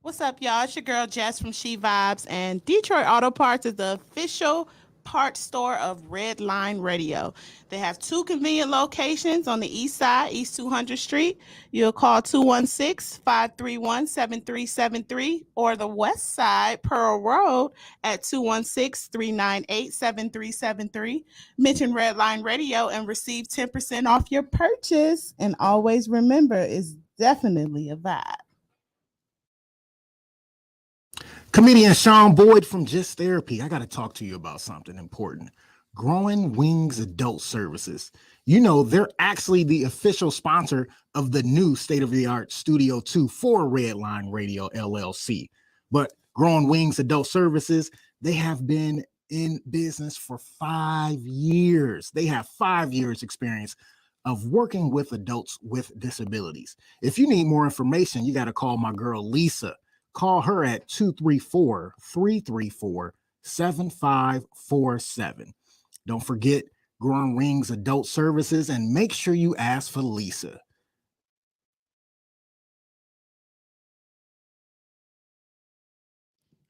What's up, y'all? It's your girl Jess from She Vibes, and Detroit Auto Parts is the official parts store of Red Line Radio. They have two convenient locations on the east side, East 200th Street. You'll call 216-531-7373, or the west side, Pearl Road, at 216-398-7373. Mention Red Line Radio and receive 10% off your purchase. And always remember, it's definitely a vibe. Comedian Sean Boyd from Just Therapy. I got to talk to you about something important. Growing Wings Adult Services. You know, they're actually the official sponsor of the new state-of-the-art Studio 2 for Red Line Radio LLC. But Growing Wings Adult Services, they have been in business for 5 years. They have 5 years experience of working with adults with disabilities. If you need more information, you got to call my girl Lisa. Call her at 234-334-7547. Don't forget Growing Wings Adult Services, and make sure you ask for Lisa.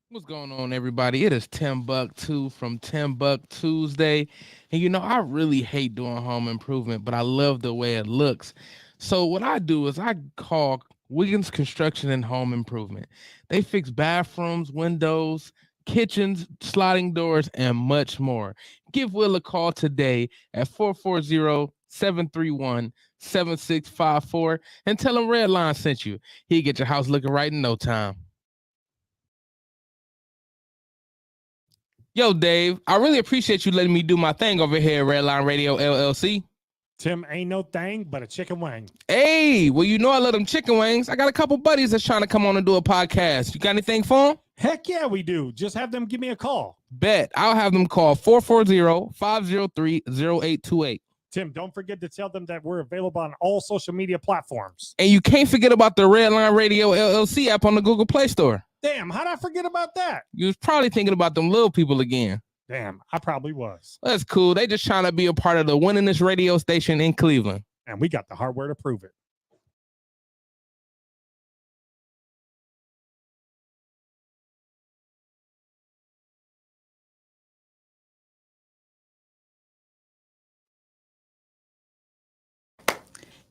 What's going on, everybody? It is Timbuktu from TimbukTuesday. And you know, I really hate doing home improvement, but I love the way it looks. So what I do is I call Wiggins Construction and Home Improvement. They fix bathrooms, windows, kitchens, sliding doors, and much more. Give Will a call today at 440-731-7654 and tell him Redline sent you. He'll get your house looking right in no time. Yo, Dave, I really appreciate you letting me do my thing over here at Redline Radio LLC. Tim, ain't no thing but a chicken wing. Hey, well, you know I love them chicken wings. I got a couple buddies that's trying to come on and do a podcast. You got anything for them? Heck yeah, we do. Just have them give me a call. Bet. I'll have them call 440-503-0828. Tim, don't forget to tell them that we're available on all social media platforms. And you can't forget about the Redline Radio LLC app on the Google Play Store. Damn, how'd I forget about that? You was probably thinking about them little people again. Damn, I probably was. That's cool. They just trying to be a part of the winningest radio station in Cleveland. And we got the hardware to prove it.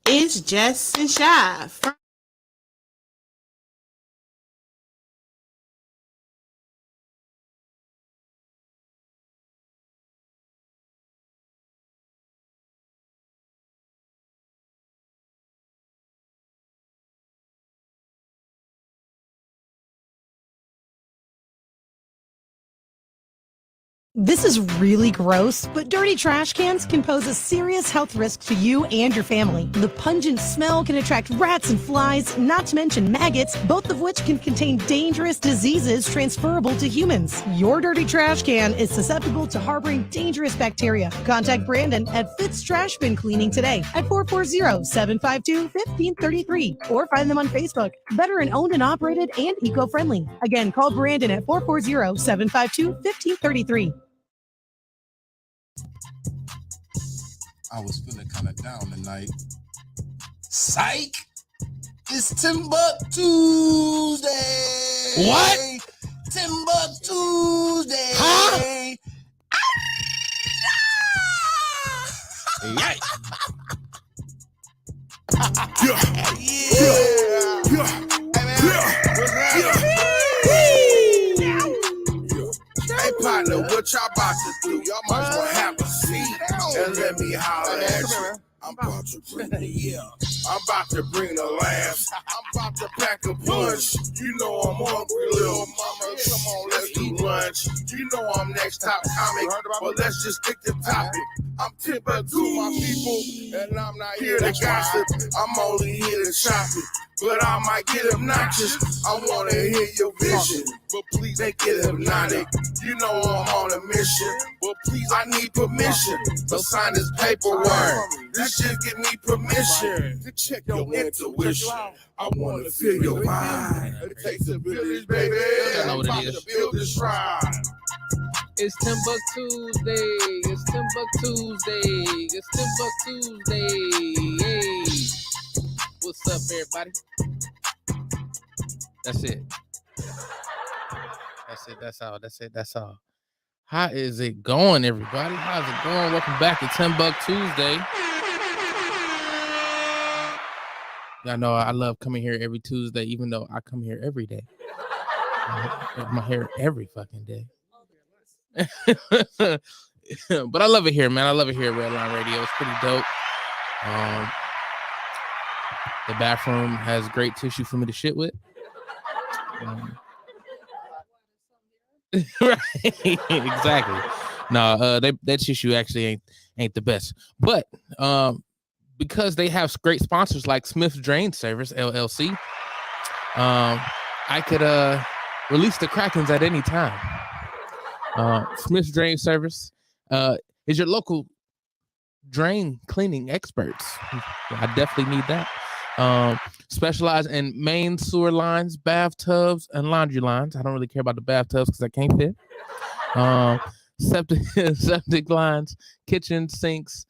It's Jess and Shy. This is really gross, but dirty trash cans can pose a serious health risk to you and your family. The pungent smell can attract rats and flies, not to mention maggots, both of which can contain dangerous diseases transferable to humans. Your dirty trash can is susceptible to harboring dangerous bacteria. Contact Brandon at Fitz Trash Bin Cleaning today at 440-752-1533 or find them on Facebook. Veteran owned and operated and eco-friendly. Again, call Brandon at 440-752-1533. I was feeling kind of down tonight. Psych! It's TimbukTuesday! What? TimbukTuesday! Huh? Yikes. Hey, partner, what y'all about to do? Y'all might as well have a seat and let me holler at you. I'm about to bring the I'm about to bring the laughs. I'm about to pack a punch. You know I'm hungry, little mama. Come on, let's do lunch. You know I'm next top comic, but let's just stick to topic. I'm Timbuktu, my people, and I'm not here to gossip. I'm only here to shop it, but I might get obnoxious. I want to hear your vision, but please make it hypnotic. You know I'm on a mission, but please I need permission to sign this paperwork. This shit give me permission to check your intuition. I want to feel your mind. It takes a village, baby. I'm about to build this shrine. It's TimbukTuesday. It's TimbukTuesday. It's TimbukTuesday. Hey. What's up, everybody? That's it. That's it. That's all. That's it. That's all. How is it going, everybody? How's it going? Welcome back to TimbukTuesday. Y'all know I love coming here every Tuesday, even though I come here every day. I have my hair every fucking day. But I love it here, man. I love it here at Redline Radio. It's pretty dope. The bathroom has great tissue for me to shit with. Right, exactly. No, that tissue actually ain't the best, but because they have great sponsors like Smith's Drain Service LLC, I could release the Krakens at any time. Smith's Drain Service is your local drain cleaning experts. I definitely need that. Specialize in main sewer lines, bathtubs, and laundry lines. I don't really care about the bathtubs because I can't fit. Septic lines, kitchen sinks,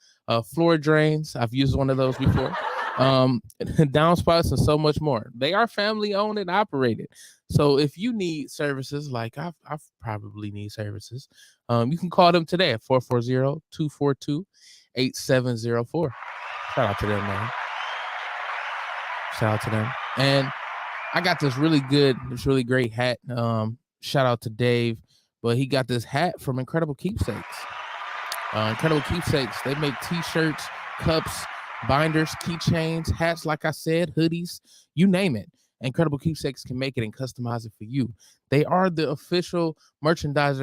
floor drains. I've used one of those before. Downspouts and so much more. They are family owned and operated. So if you need services, like I probably need services, you can call them today at 440-242-8704. Shout out to them, man. Shout out to them. And I got this really great hat. Shout out to Dave, but he got this hat from Incredible Keepsakes. Incredible Keepsakes, they make t-shirts, cups, binders, keychains, hats, like I said, hoodies, you name it. Incredible Keepsakes can make it and customize it for you. They are the official merchandise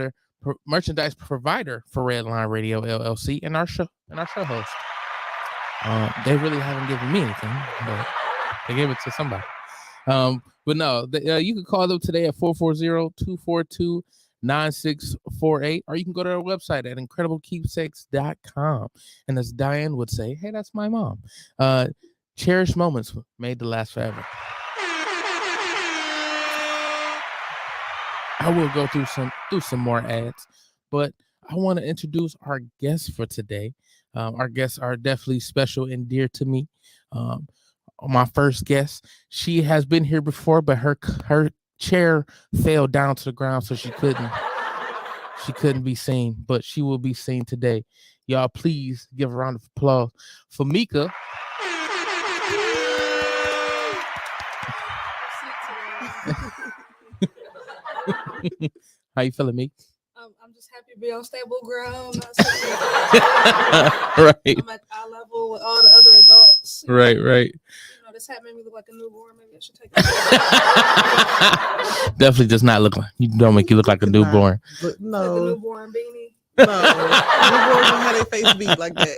provider for Redline Radio LLC and our show host. They really haven't given me anything, but they gave it to somebody. But no, you can call them today at 440-242-9648, or you can go to their website at incrediblekeepsakes.com. And as Diane would say, hey, that's my mom. Cherished moments made to last forever. I will go through some more ads, but I want to introduce our guests for today. Our guests are definitely special and dear to me. My first guest, she has been here before, but her chair fell down to the ground, so she couldn't be seen, but she will be seen today. Y'all, please give a round of applause for Miche. How you feeling, Miche? I'm just happy to be on stable ground. Right. I'm at eye level with all the other adults. Right. You know, this hat made me look like a newborn. Maybe I should take it. Definitely does not look like, you don't make you look like a newborn. But no, Like a newborn beanie. no, newborns don't have their face beat like that.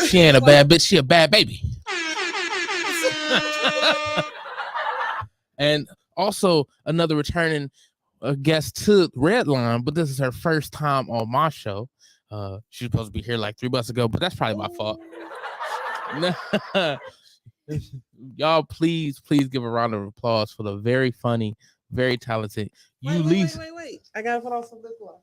She ain't a bad bitch, she a bad baby. And also another returning guest to Redline, but this is her first time on my show. She was supposed to be here like 3 months ago, but that's probably my fault. Y'all, please give a round of applause for the very funny, very talented Eulise. Wait. I gotta put on some lip gloss.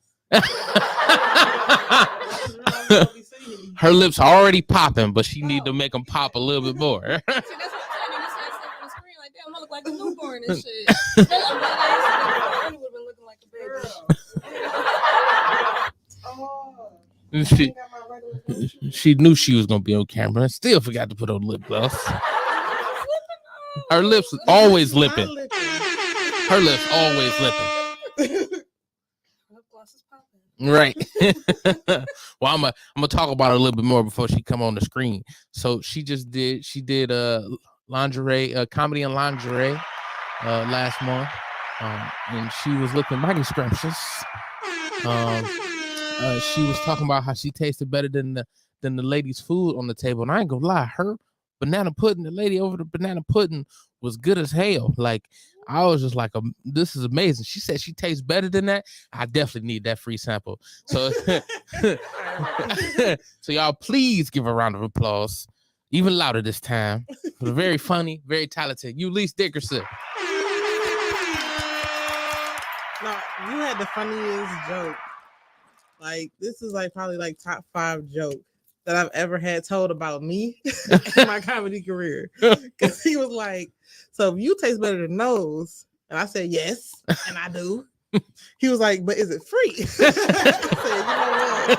Her lips are already popping, but she need to make them pop a little bit more. See, that's what I'm saying. You said something on the screen like that. I'm gonna look like a newborn and shit. I'm glad I ain't would have been looking like a baby. She knew she was gonna be on camera and still forgot to put on lip gloss. Her lips always lipping. Her lips always lipping. Lip gloss is popping. Right. Well, I'm gonna talk about her a little bit more before she come on the screen. So she did lingerie, comedy and lingerie last month, and she was looking mighty scrumptious. She was talking about how she tasted better than the lady's food on the table, and I ain't gonna lie, her banana pudding, the lady over the banana pudding was good as hell. Like, I was just like, this is amazing. She said she tastes better than that. I definitely need that free sample. So, so y'all, please give a round of applause, even louder this time, for the very funny, very talented Eulise Dickerson. No, you had the funniest joke. Like, this is like probably like top 5 joke that I've ever had told about me in my comedy career. Because he was like, so if you taste better than those, and I said yes, and I do. He was like, but is it free? I said, you know what?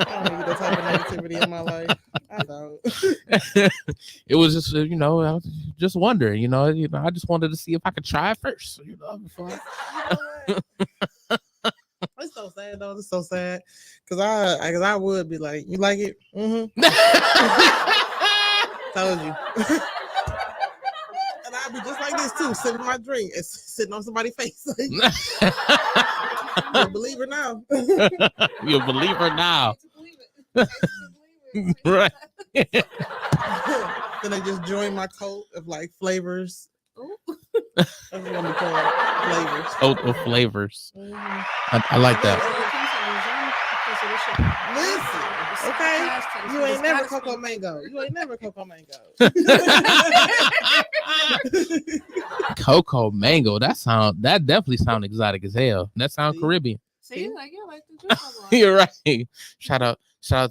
I don't need that type of negativity in my life. I don't. It was just, I was just wondering, I just wanted to see if I could try it first, before It's so sad though. It's so sad because I would be like, you like it? Mm-hmm. Told you. And I'd be just like this too, sipping my drink and sitting on somebody's face. You're a believer now. You're a believer now. Right. Then I just join my cult of like flavors. That's what we call it, flavors. Cult of flavors. I like that. Listen, okay, you ain't never cocoa mango. You ain't never cocoa mango. Cocoa mango. That definitely sound exotic as hell. That sound Caribbean. See, like the juice. You're right. Shout out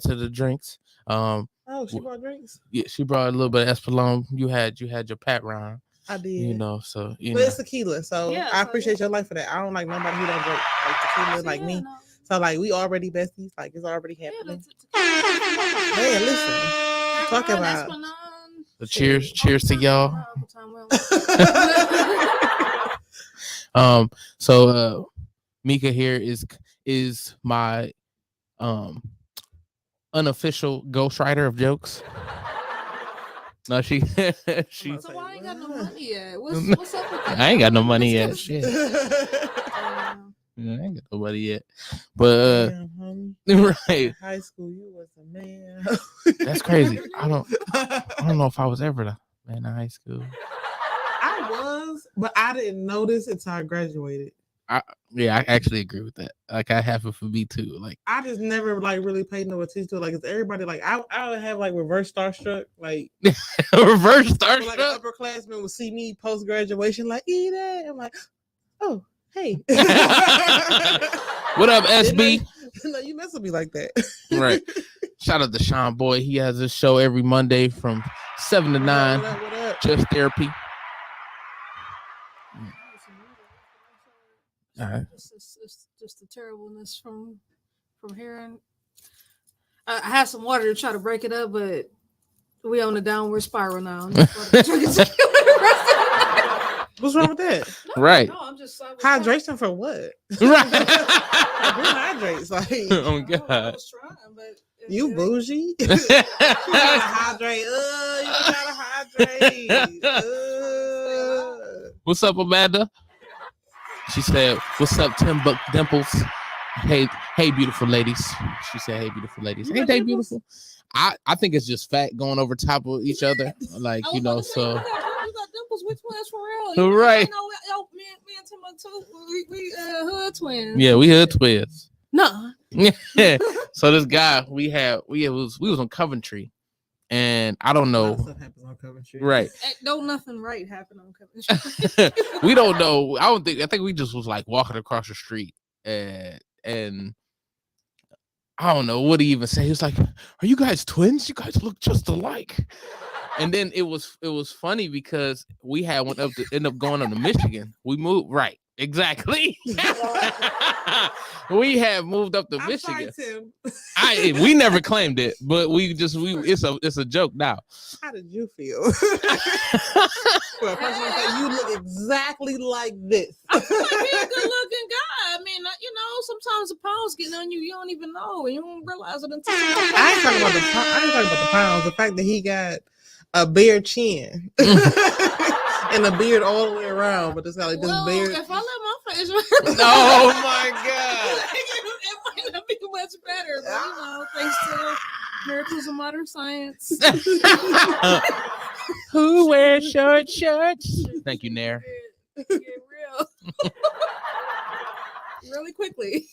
to the drinks. Oh, she brought drinks. Yeah, she brought a little bit of Espolon. You had your Pat Round. I did. So but it's tequila, so Yeah, I appreciate your life for that. I don't like nobody who don't drink like tequila like me. No. So like we already besties, like it's already happening. Yeah, Man, listen, talk about So cheers to y'all. So Miche here is my unofficial ghostwriter of jokes. No, she. So why I ain't got no money yet? What's up with that? I ain't got no money yet. Shit. I ain't got no money yet. But right. High school, you was a man. That's crazy. I don't know if I was ever the man in high school. I was, but I didn't notice until I graduated. I actually agree with that. Like I have it for me too. Like I just never like really paid no attention to it. Like it's everybody like I would have like reverse starstruck, like reverse starstruck. Like an upperclassman would see me post graduation, like eat it. I'm like, oh hey, what up, SB? No, you mess with me like that, right? Shout out to Sean Boy. He has a show every Monday from 7 to 9. What up? Just therapy. All right. It's just the terribleness from hearing. I had some water to try to break it up, but we on a downward spiral now. What's wrong with that? Right. No, I'm just hydration for what? Right. Who hydrates? Like, oh God. I was trying, but you bougie. You gotta hydrate. You gotta hydrate. What's up, Amanda? She said, "What's up, Dimples? Hey, beautiful ladies." She said, "Hey, beautiful ladies. Ain't they beautiful?" I think it's just fat going over top of each other, like so. You got dimples. Which one's for real? Right. Me and TimbukTuesday, we hood twins. Yeah, we hood twins. No. Yeah. So this guy we was on Coventry, and I don't know. Stuff happens on Coventry. Right. Don't nothing right happen on Coventry. We don't know. I think we just was like walking across the street, and I don't know what he even said. He was like, "Are you guys twins? You guys look just alike." And then it was funny because we had went up to end up going up to Michigan. We moved right. Exactly. We had moved up to Michigan. Sorry, Tim. We never claimed it, but it's a joke now. How did you feel? Well, first of all, you look exactly like this. I feel like he's a good looking guy. I mean, sometimes the pounds getting on you, you don't even know, and you don't realize it until I ain't talking about the pounds. The fact that he got a bare chin and a beard all the way around, but it's got like this beard. If I let my face, oh my God, it might not be much better. But thanks to miracles of modern science. Who wears short shirts? Thank you, Nair. Get real, really quickly.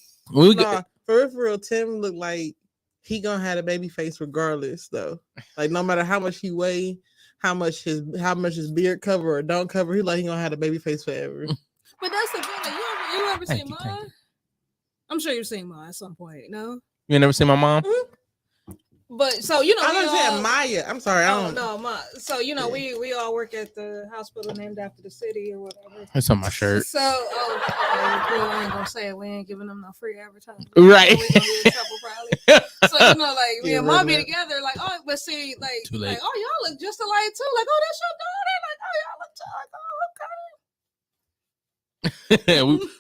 For real, Tim looked like he gonna have a baby face regardless, though. Like no matter how much he weigh, how much his beard cover or don't cover, he gonna have a baby face forever. But that's the thing. You ever seen mine? I'm sure you've seen mine at some point. No, You never seen my mom? Mm-hmm. But so you know, I we understand all, Maya. I'm sorry. I oh don't. no, so you know, Yeah. we all work at the hospital named after the city or whatever. It's on my shirt. So okay, well, I ain't gonna say it. We ain't giving them no free advertising. Right. So we gonna get in trouble probably. So you know, like me Yeah, and mom be right. together, like oh, but see, like, Too late. like oh, y'all look just alike too. Like oh, that's your daughter. Like oh, y'all look just like oh, okay.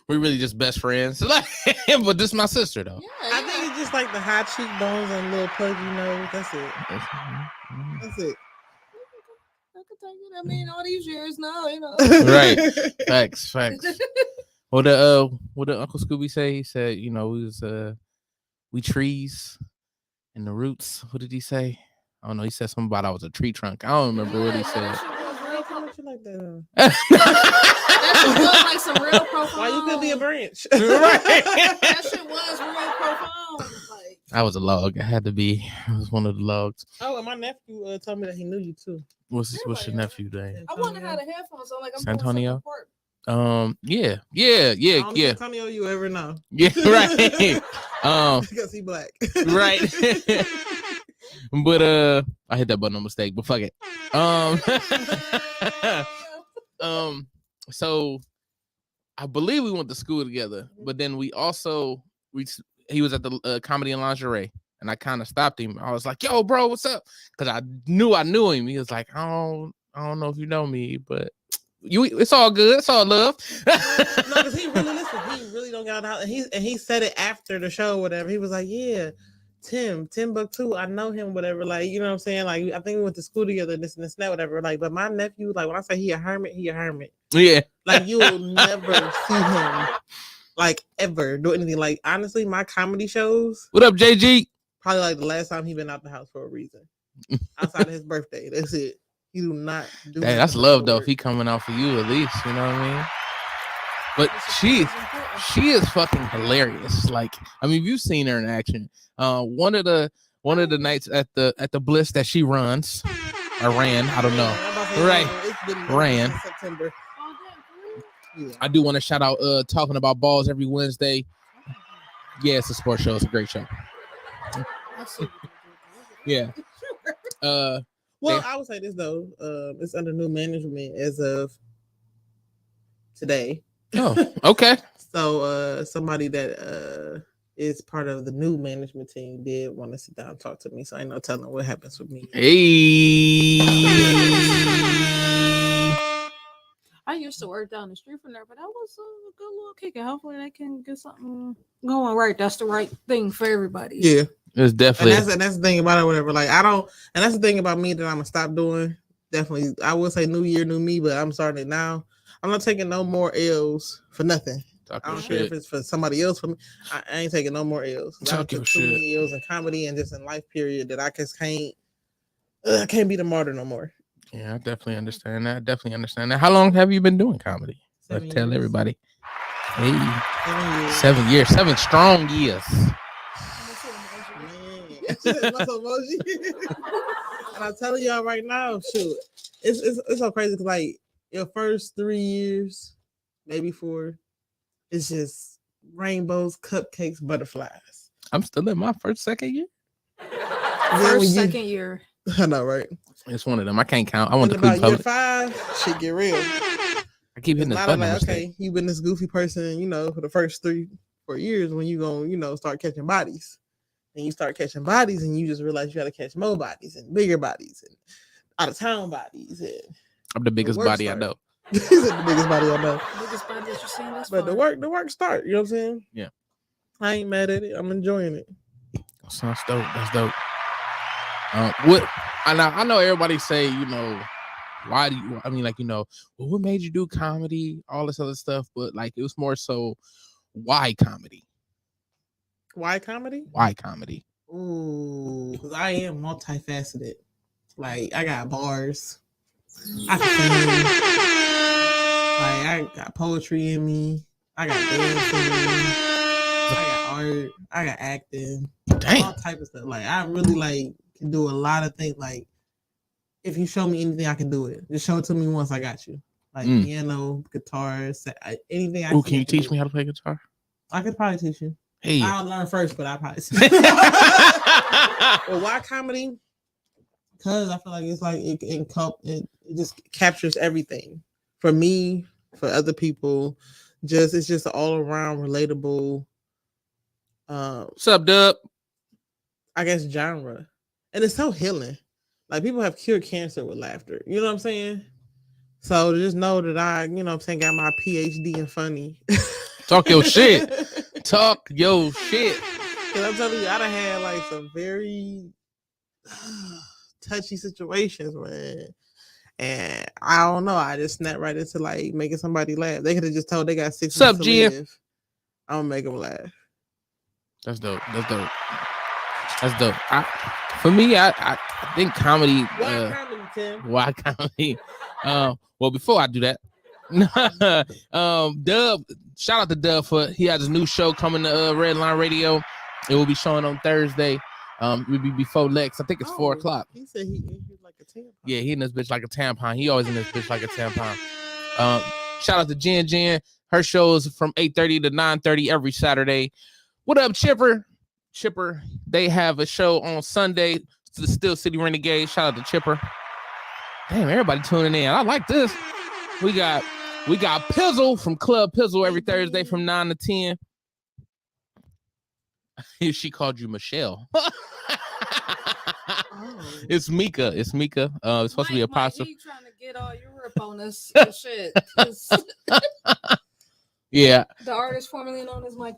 we really just best friends. Like, but this is my sister though. Yeah, I think it's just like the high cheekbones and little pudgy nose. That's it. That's it. I could take it. I mean, all these years now, you know. Right. Facts. What did Uncle Scooby say? He said, you know, we trees and the roots. What did he say? I don't know. He said something about I was a tree trunk. I don't remember what he said. Like that. That shit was like some real profound. Why you could be a branch? Right. That shit was real profound. Like I was a log. I had to be. I was one of the logs. Oh, and my nephew told me that he knew you too. What's your nephew name? I wonder how the headphones on. Like I'm San doing Antonio? something Yeah. Antonio, you ever know? Yeah, right. Because he black. Right. But I hit that button on mistake, but fuck it. So I believe we went to school together, but then he was at the Comedy and Lingerie, and I kind of stopped him. I was like, "Yo, bro, what's up?" Because I knew him. He was like, "I don't know if you know me, but it's all good. It's all love." No, because he really don't got out. And he said it after the show, whatever. He was like, "Yeah, Timbuktu, I know him, whatever." Like, you know what I'm saying? Like, I think we went to school together, this and this and that, whatever. Like, but my nephew, like, when I say he a hermit, he a hermit. Yeah. Like, you will never see him, like, ever do anything. Like, honestly, my comedy shows. What up, JG? Probably like the last time he been out the house for a reason. Outside of his birthday, that's it. He do not do. Hey, that's love though. If he coming out for you, at least, you know what I mean. But she is fucking hilarious. Like, I mean, you've seen her in action. One of the nights at the Bliss that she runs or ran, I don't know. Right, ran. September. Yeah. I do want to shout out Talking About Balls every Wednesday. Yeah, it's a sports show. It's a great show. Yeah. Well, I would say this though. It's under new management as of today. Oh, okay. So somebody that is part of the new management team did want to sit down and talk to me. So I ain't no telling what happens with me. Hey. I used to work down the street from there, but that was a good little kick. And hopefully they can get something going right. That's the right thing for everybody. Yeah. It's definitely And that's the thing about it, whatever. Like, I don't, and that's the thing about me that I'm gonna stop doing. Definitely, I would say new year, new me, but I'm starting it now. I'm not taking no more L's for nothing. I don't care if it's for somebody else. For me, I ain't taking no more L's. I took too many L's in comedy and just in life period that I just can't. I can't be the martyr no more. Yeah, I definitely understand that. How long have you been doing comedy? Let's tell everybody. Hey, 7 years, 7 strong years. And I'm telling y'all right now, shoot, it's so crazy because like your first 3 years, maybe 4, it's just rainbows, cupcakes, butterflies. I'm still in my second year. Second year. I know, right? It's one of them. I can't count. I want to about include year public. 5, shit get real. I keep hitting this button. Like, okay, you've been this goofy person, you know, for the first 3-4 years when you gonna, you know, start catching bodies. And you start catching bodies and you just realize you got to catch more bodies and bigger bodies and out of town bodies. And I'm the biggest body I know. He's the biggest body I know. Biggest body that you've seen this But the work start, you know what I'm saying? Yeah. I ain't mad at it. I'm enjoying it. That's dope. That's dope. What I know everybody say, you know, why do you, I mean, like, you know, well, what made you do comedy, all this other stuff, but like it was more so why comedy? Why comedy? Why comedy? Ooh, because I am multifaceted. Like, I got bars. I can sing. Like, I got poetry in me. I got dancing. I got art. I got acting. Damn. All type of stuff. Like, I really, like, can do a lot of things. Like, if you show me anything, I can do it. Just show it to me once, I got you. Like, piano, guitar, anything. Can you teach me how to play guitar? I could probably teach you. Hey. I'll learn first, but I probably. Well, why comedy? Because I feel like it's like it just captures everything for me, for other people. It's just all around relatable. What's up, Dub? I guess genre, and it's so healing. Like people have cured cancer with laughter. You know what I'm saying? So just know that I, you know what I'm saying, got my PhD in funny. Talk your shit. Talk your shit. Cause I'm telling you, I done had like some very touchy situations, man. And I don't know. I just snapped right into like making somebody laugh. They could have just told they got 6 months to live. I'm gonna make them laugh. That's dope. That's dope. That's dope. For me, I think comedy. Why comedy, Tim? Why comedy? Well, before I do that, Dub, shout out to Dub he has a new show coming to Red Line Radio. It will be showing on Thursday. It will be before Lex. I think it's 4 o'clock. He said he in here like a tampon. Yeah, he in this bitch like a tampon. He always in this bitch like a tampon. Shout out to Jen. Her shows from 8:30 to 9:30 every Saturday. What up, Chipper? They have a show on Sunday. The Steel City Renegade. Shout out to Chipper. Damn, everybody tuning in. I like this. We got Pizzle from Club Pizzle every Thursday from 9 to 10. She called you Michelle. It's Miche. It's supposed to be a pasta. He trying to get all Europe on us shit. Yeah. The artist formerly known as Mike.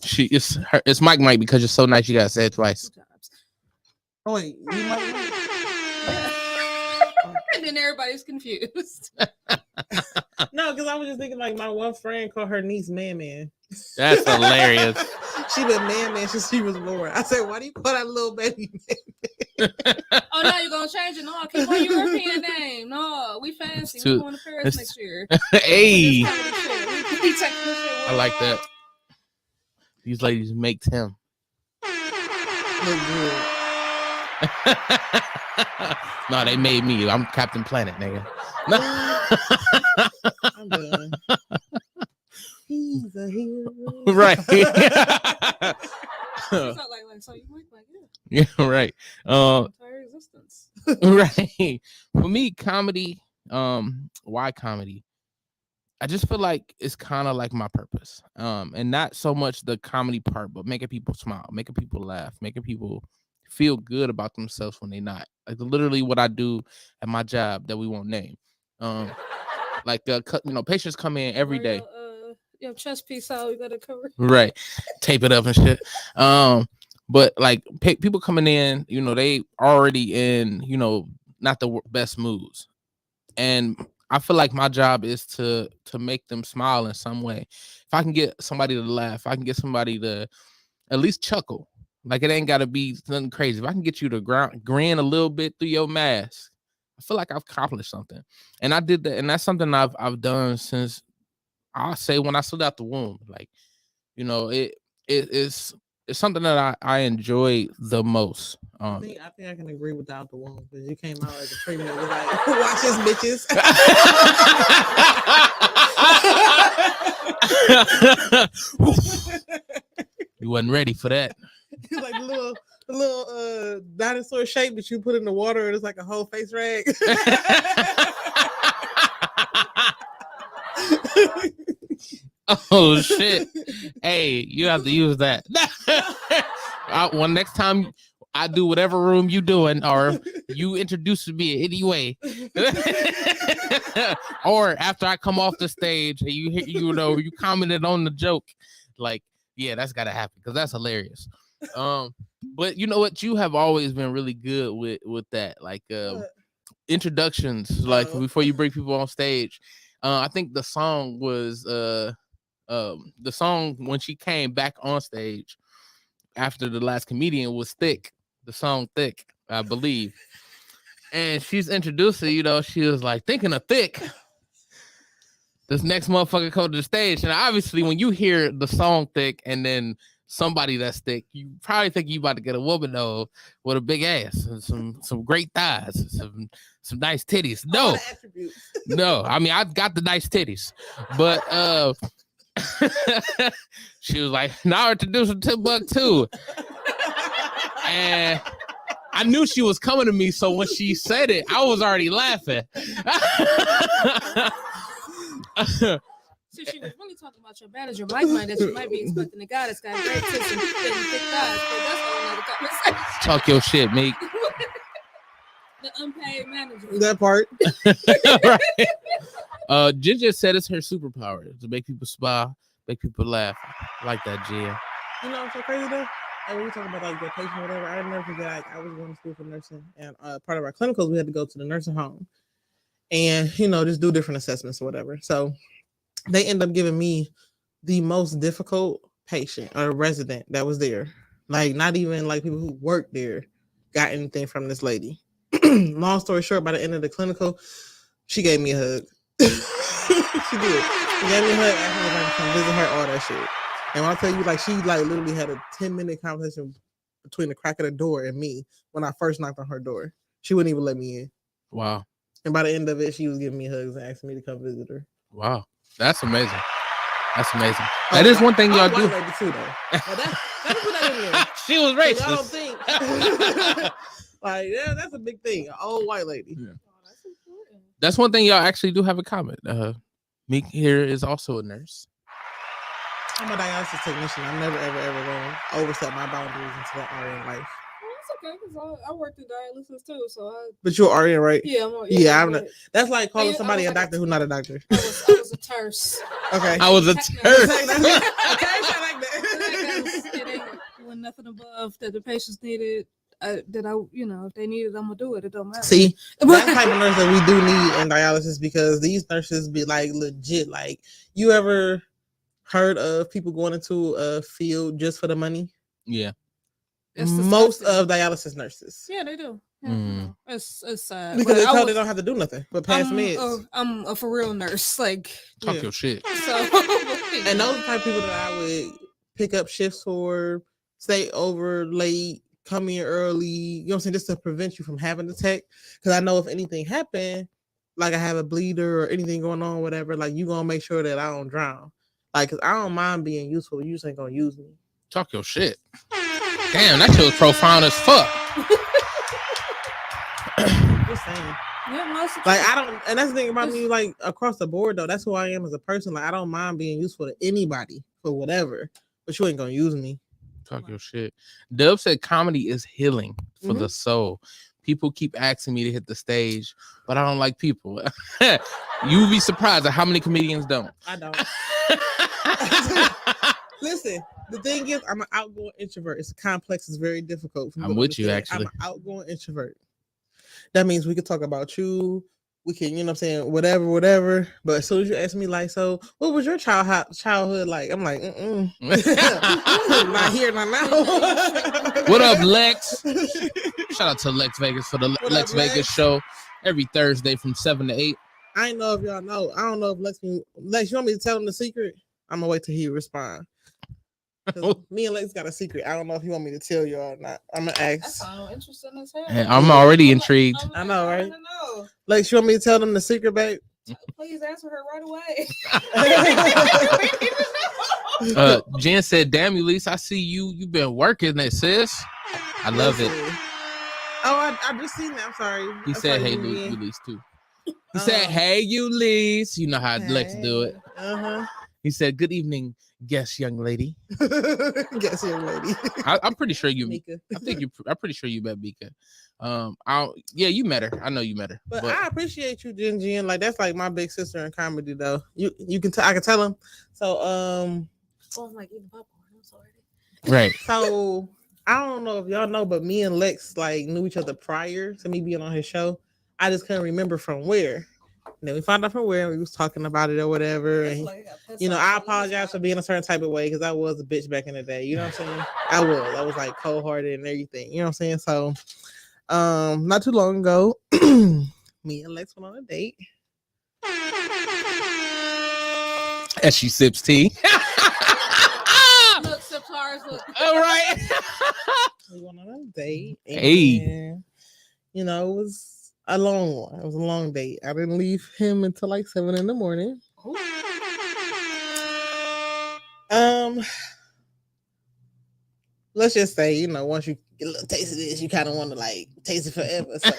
It's Mike because you're so nice. You gotta say it twice. Oh wait, you Mike? And then everybody's confused. No, because I was just thinking like my one friend called her niece Man. That's hilarious. She been Man since she was born. I said, why do you call that little baby Man? Oh no, you're gonna change it. No, keep on European name. No, we fancy. We're going to Paris next year. Hey, I I like that. These ladies make Tim look good. No, they made me. I'm Captain Planet, nigga. I'm done. He's a hero. Right. So you might like yeah, right. entire existence. Right. For me, comedy. Why comedy? I just feel like it's kind of like my purpose. And not so much the comedy part, but making people smile, making people laugh, making people feel good about themselves when they're not. Like literally what I do at my job that we won't name. Patients come in every day. Your chest piece out, you gotta cover. Right. Tape it up and shit. But like people coming in, they already in, not the best moods. And I feel like my job is to make them smile in some way. If I can get somebody to laugh, I can get somebody to at least chuckle. Like it ain't gotta be nothing crazy. If I can get you to grin a little bit through your mask, I feel like I've accomplished something. And I did that, and that's something I've done since I'll say when I slid out the womb. Like, it's something that I enjoy the most. I think I can agree without the womb because you came out as a pregnant was like, watch this bitches. You wasn't ready for that. It's like the little dinosaur shape that you put in the water and it's like a whole face rag. Oh shit. Hey, you have to use that. Next time I do whatever room you doing or you introduce me anyway. Or after I come off the stage and you commented on the joke, like, yeah, that's gotta happen because that's hilarious. But you know what? You have always been really good with that, like introductions, like before you bring people on stage. I think the song was the song when she came back on stage after the last comedian was Thick. The song Thick, I believe. And she's introducing, she was like, thinking of Thick. This next motherfucker come to the stage. And obviously when you hear the song Thick and then somebody that's thick, you probably think you about to get a woman though with a big ass and some great thighs, and some nice titties. No, I mean I've got the nice titties, but she was like, now introducing TimbukTuesday. And I knew she was coming to me, so when she said it, I was already laughing. So she was really talking about your manager, Mike, that you might be expecting a guy that's got great tits and thick thighs, but that's a whole nother conversation. Talk your shit, Meek. The unpaid manager. That part. Right. Ginger said it's her superpower to make people smile, make people laugh. I like that, Jen. You know what's so crazy though? Like, when we talk about like vacation or whatever, I never forget like I was going to school for nursing, and part of our clinicals we had to go to the nursing home and just do different assessments or whatever. So they end up giving me the most difficult patient or resident that was there. Like not even like people who worked there got anything from this lady. Long story short, by the end of the clinical, she gave me a hug. She did. She gave me a hug, asked me if I could come visit her, all that shit. And when I tell you, like, she like literally had a 10-minute conversation between the crack of the door and me when I first knocked on her door. She wouldn't even let me in. Wow. And by the end of it, she was giving me hugs and asking me to come visit her. Wow. That's amazing. That's amazing. That is one thing y'all do. Lady too, though. Well, let me put that in there. She was racist. Y'all don't think. Like, yeah, that's a big thing. An old white lady. Yeah. That's one thing y'all actually do have in common. Meek here is also a nurse. I'm a dialysis technician. I'm never, ever, ever going to overstep my boundaries into that RN life. That's okay, because I worked in dialysis too, so I... But you're RN, right? Yeah, I'm not. That's like calling somebody a doctor who's not a doctor. I was a terse. Okay. I was a terse. I like that. It ain't when nothing above that the patients needed. If they need it, I'm gonna do it. It don't matter. See, that type of nurse that we do need in dialysis, because these nurses be like legit. Like, you ever heard of people going into a field just for the money? Yeah. Most of dialysis nurses. Yeah, they do. Yeah, Mm. It's sad Because they told they don't have to do nothing but pass meds. I'm a for real nurse. Like, Talk your shit. So, and those are the type of people that I would pick up shifts for, stay over late, come in early, you know what I'm saying, just to prevent you from having the tech. Because I know if anything happened, like I have a bleeder or anything going on, whatever, like you gonna make sure that I don't drown. Like, cause I don't mind being useful. You just ain't gonna use me. Talk your shit. Damn, that shit was profound as fuck. Just saying. Yeah, like I don't, and that's the thing about me, like across the board though, that's who I am as a person. Like I don't mind being useful to anybody for whatever, but you ain't gonna use me. Talk your shit. Dub said comedy is healing for the soul. People keep asking me to hit the stage, but I don't like people. You'd be surprised at how many comedians don't. I don't. Listen, the thing is, I'm an outgoing introvert. It's complex. It's very difficult. I'm with you, actually. I'm an outgoing introvert. That means we could talk about you. We can, you know what I'm saying, whatever. But as soon as you ask me, like, so what was your childhood like? I'm like, not here, not now. What up, Lex? Shout out to Lex Vegas for the Lex Vegas show every Thursday from 7 to 8. I ain't know if y'all know. I don't know if Lex, you want me to tell him the secret? I'm going to wait till he respond. Me and Lex got a secret. I don't know if you want me to tell you or not. I'm gonna ask. That sounds interesting as hell. Hey, I'm already intrigued. I know, right? Lex, you want me to tell them the secret, babe? Please answer her right away. Jen said, "Damn, Eulise, I see you've been working that, sis. I love it." Oh, I just seen that. I'm sorry. He said, "Hey, Eulise, too." He said, "Hey, Eulise." You know how Lex do it. He said, "Good evening, guest young lady." Guest young lady. I'm pretty sure you. Mika. I'm pretty sure you met Mika. You met her. I know you met her. But I appreciate you, Jen. Like that's like my big sister in comedy, though. You can I can tell him. So I'm like eating popcorn. I'm sorry. Right. So I don't know if y'all know, but me and Lex like knew each other prior to me being on his show. I just couldn't remember from where. And then we found out from where we was talking about it or whatever. And I apologize for being a certain type of way because I was a bitch back in the day. You know what I'm saying? I was like cold-hearted and everything. You know what I'm saying? So not too long ago, me and Lex went on a date. As she sips tea. Look, sips ours. Look. All right. We went on a date. And, hey. It was a long one. It was a long date. I didn't leave him until like 7 a.m. let's just say, you know, once you get a little taste of this, you kind of want to like taste it forever. So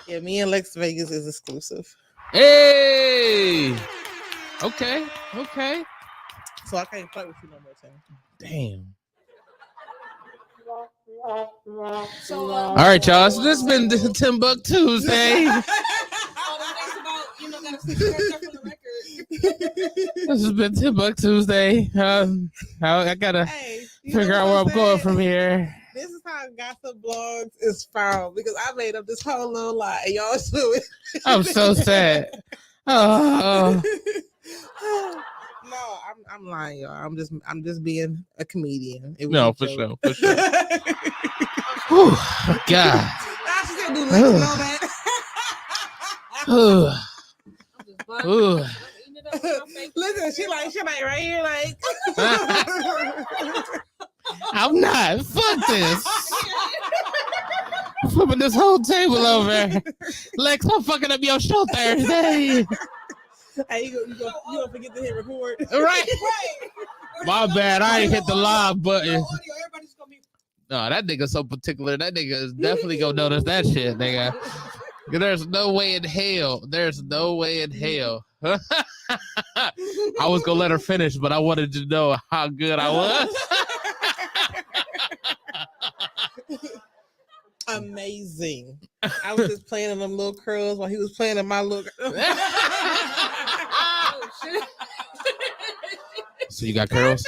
yeah, me and Lex Vegas is exclusive. Hey. Okay. So I can't fight with you no more, Tim. Damn. So, All right, y'all. So this has been the TimbukTuesday. This has been TimbukTuesday. I gotta figure out where I'm going from here. This is how gossip blogs is found because I made up this whole little lie. Y'all do it. I'm so sad. Oh. No, I'm lying, y'all. I'm just being a comedian. No, for sure. Whew, God. I should do Lex and all that. Listen, she like right here, like. I'm not. Fuck this. I'm flipping this whole table over. Lex, I'm fucking up your show Thursday. Hey, you don't forget to hit record. Right. My bad. I ain't hit the live button. No, that nigga's so particular. That nigga is definitely gonna notice that shit, nigga. There's no way in hell. I was gonna let her finish, but I wanted to know how good I was. Amazing. I was just playing in them little curls while he was playing in my little. Oh, shit. So you got curls?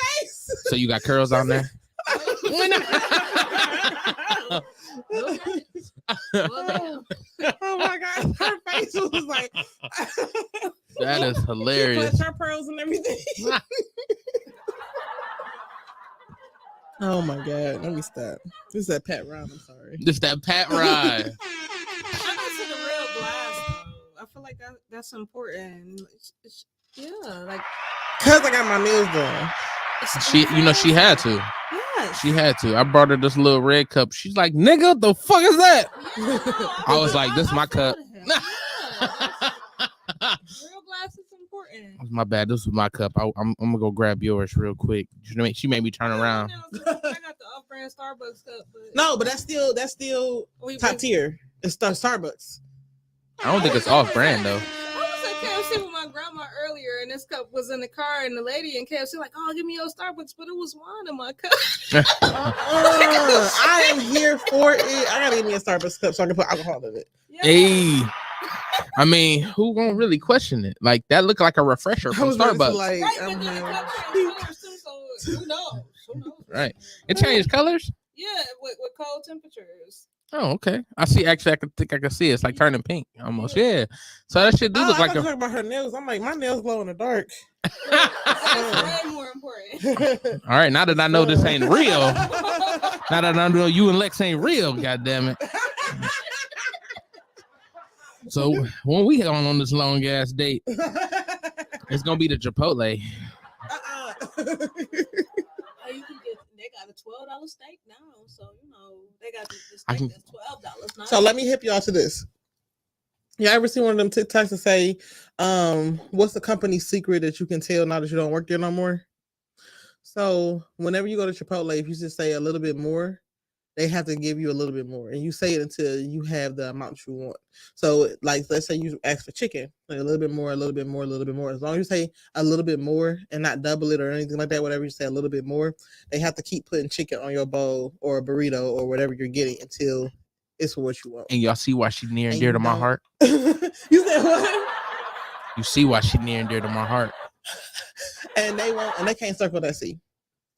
So you got curls on there? Oh my God, her face was like. That is hilarious. Her pearls and everything. Oh my God, let me stop. This is that Pat Ryan. I'm sorry. This that Pat Ryan. I go to the real glass though. I feel like that's important. Yeah, like Cause I got my nails done. She had to. Yes. She had to. I brought her this little red cup. She's like, nigga, what the fuck is that? I was like, this is my cup. Real glass is important. My bad. This was my cup. I'm gonna go grab yours real quick. She made me turn around. I got the off-brand Starbucks cup, but No, but that's still top tier. It's Starbucks. I don't think it's off brand though. I was at KFC with my grandma earlier, and this cup was in the car, and the lady in KFC like, "Oh, give me your Starbucks," but it was wine in my cup. I am here for it. I gotta give me a Starbucks cup so I can put alcohol in it. Yeah. Hey, I mean, who gonna really question it? Like that looked like a refresher I from was ready to, Starbucks. like, Right, I'm but then the like, cup changed colors too, so who knows? Right. It changed colors. Yeah, with cold temperatures. Oh, okay. I see. Actually, I can see it. It's like turning pink almost. Yeah. So that shit do look like I talking about her nails. I'm like, my nails glow in the dark. That's way more important. All right. Now that I know this ain't real. Now that I know you and Lex ain't real. God damn it. So when we on this long ass date, it's gonna be the Chipotle. You can get. They got a $12 steak now, so you know they got the steak I can- that's $12 now. So let me hip y'all to this. You ever see one of them TikToks that say, what's the company's secret that you can tell now that you don't work there no more? So whenever you go to Chipotle, if you just say a little bit more, they have to give you a little bit more. And you say it until you have the amount you want. So like, let's say you ask for chicken, like a little bit more, a little bit more, a little bit more. As long as you say a little bit more and not double it or anything like that, whatever you say a little bit more, they have to keep putting chicken on your bowl or a burrito or whatever you're getting until it's what you want. And y'all see why she's near and And dear you to my don't- heart. You said what? You see why she's near and dear to my heart. And they can't circle that C.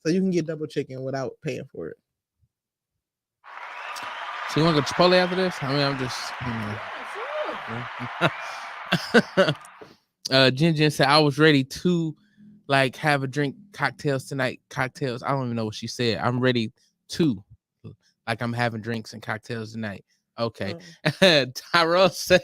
So you can get double chicken without paying for it. So you want to go to Chipotle after this? I mean, I'm just. Jen said I was ready to like have a drink, cocktails tonight. Cocktails. I don't even know what she said. I'm ready to like I'm having drinks and cocktails tonight. Okay. Tyrell said,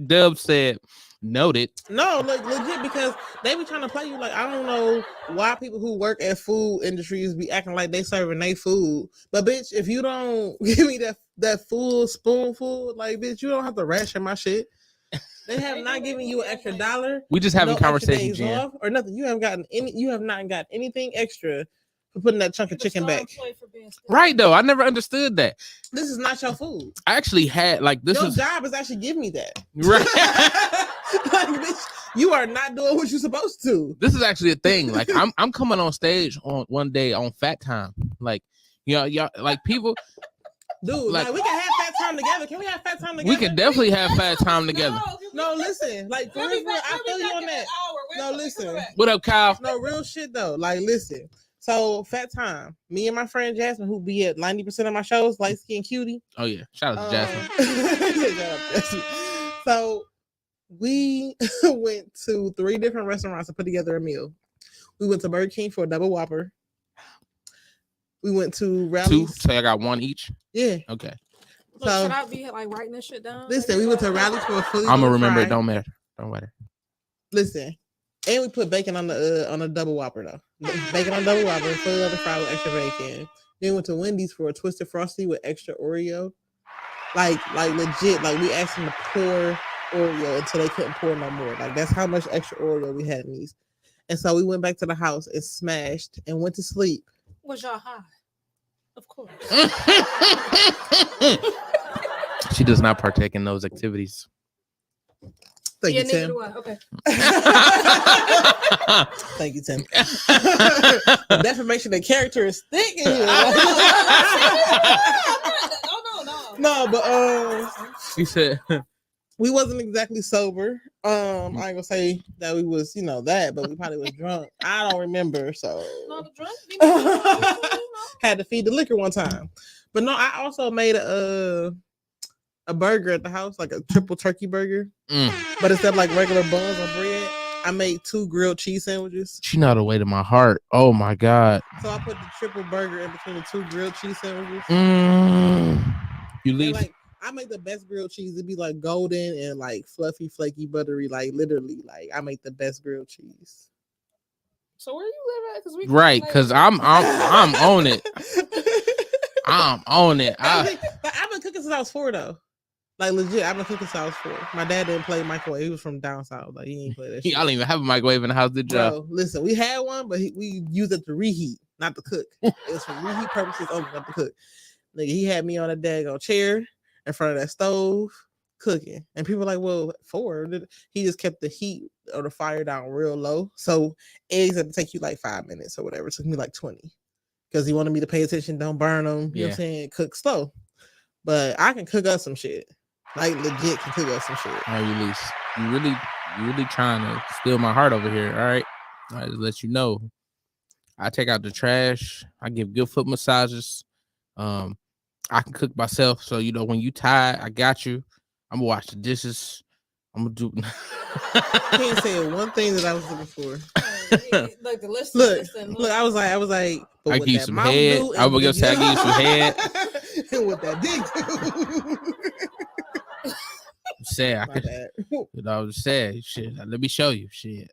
Dub said, noted. No, like legit, because they be trying to play you. Like, I don't know why people who work at food industries be acting like they serving their food. But bitch, if you don't give me that full spoonful, like bitch, you don't have to ration my shit. They have not given you an extra $1. We just having no extra conversation, days Jen. off or nothing. You have not gotten anything extra for putting that chunk of chicken back. Right though, I never understood that. This is not your food. I actually had like this Your is job is actually give me that. right. Like, bitch, you are not doing what you're supposed to. This is actually a thing. Like I'm coming on stage on one day on Fat Time. Like y'all like people. Dude, like we can have fat time together. Can we have fat time together? We can definitely have fat time together. No, listen. Like, for real, I feel you on that. No, listen. What up, Kyle? No, real shit, though. Like, listen. So, fat time. Me and my friend Jasmine, who be at 90% of my shows, light skin cutie. Oh, yeah. Shout out to Jasmine. Shout out to Jasmine. So, we went to 3 different restaurants to put together a meal. We went to Burger King for a double Whopper. We went to Rally's. 2? So I got 1 each? Yeah. Okay. Look, should I be like writing this shit down? Listen, we went to Rally's for a fully I'm gonna remember fry. it. Don't matter. Don't matter. Listen, and we put bacon on the double Whopper though. Bacon on double Whopper, fully on the fry with extra bacon. Then went to Wendy's for a twisted frosty with extra Oreo. Like legit. Like we asked them to pour Oreo until they couldn't pour no more. Like that's how much extra Oreo we had in these. And so we went back to the house and smashed and went to sleep. Was y'all high? Of course. She does not partake in those activities. Thank you, Tim. Do I. Okay. Thank you, Tim. The defamation of character is thick in here. No, but She said we wasn't exactly sober. I ain't gonna say that we was, that, but we probably was drunk. I don't remember, so had to feed the liquor one time. But no, I also made a burger at the house, like a triple turkey burger. But instead of like regular buns or bread, I made 2 grilled cheese sandwiches. she know the way to my heart. Oh my God. So I put the triple burger in between the 2 grilled cheese sandwiches. You And, leave. like, I make the best grilled cheese. It'd be like golden and like fluffy, flaky, buttery. Like literally, like I make the best grilled cheese. So where you live at? Right, because I'm on it. I'm on it. I've been cooking since I was 4 though. Like legit, I've been cooking since I was 4. My dad didn't play microwave. He was from down south. Like he ain't play that shit. I don't even have a microwave in the house, did y'all? Bro, listen, we had one, but we used it to reheat, not to cook. It was for reheat purposes only, not to cook. Nigga, he had me on a daggone chair in front of that stove cooking. And people were like, well, 4. He just kept the heat or the fire down real low. So eggs had to take you like 5 minutes or whatever. It took me like 20. Because he wanted me to pay attention, don't burn them. You know what I'm saying? Cook slow. But I can cook up some shit. Like legit can cook up some shit. All right, Eulise, you really trying to steal my heart over here. All right. I just let you know. I take out the trash. I give good foot massages. I can cook myself. So when you tired, I got you. I'm gonna wash the dishes. I'm gonna do. Can't say one thing that I was looking for. Like the list. Look. I was like. But I give you some head. I was gonna say I give you some head. And what that dick do? Say I could. I was sad. Shit. Let me show you. Shit.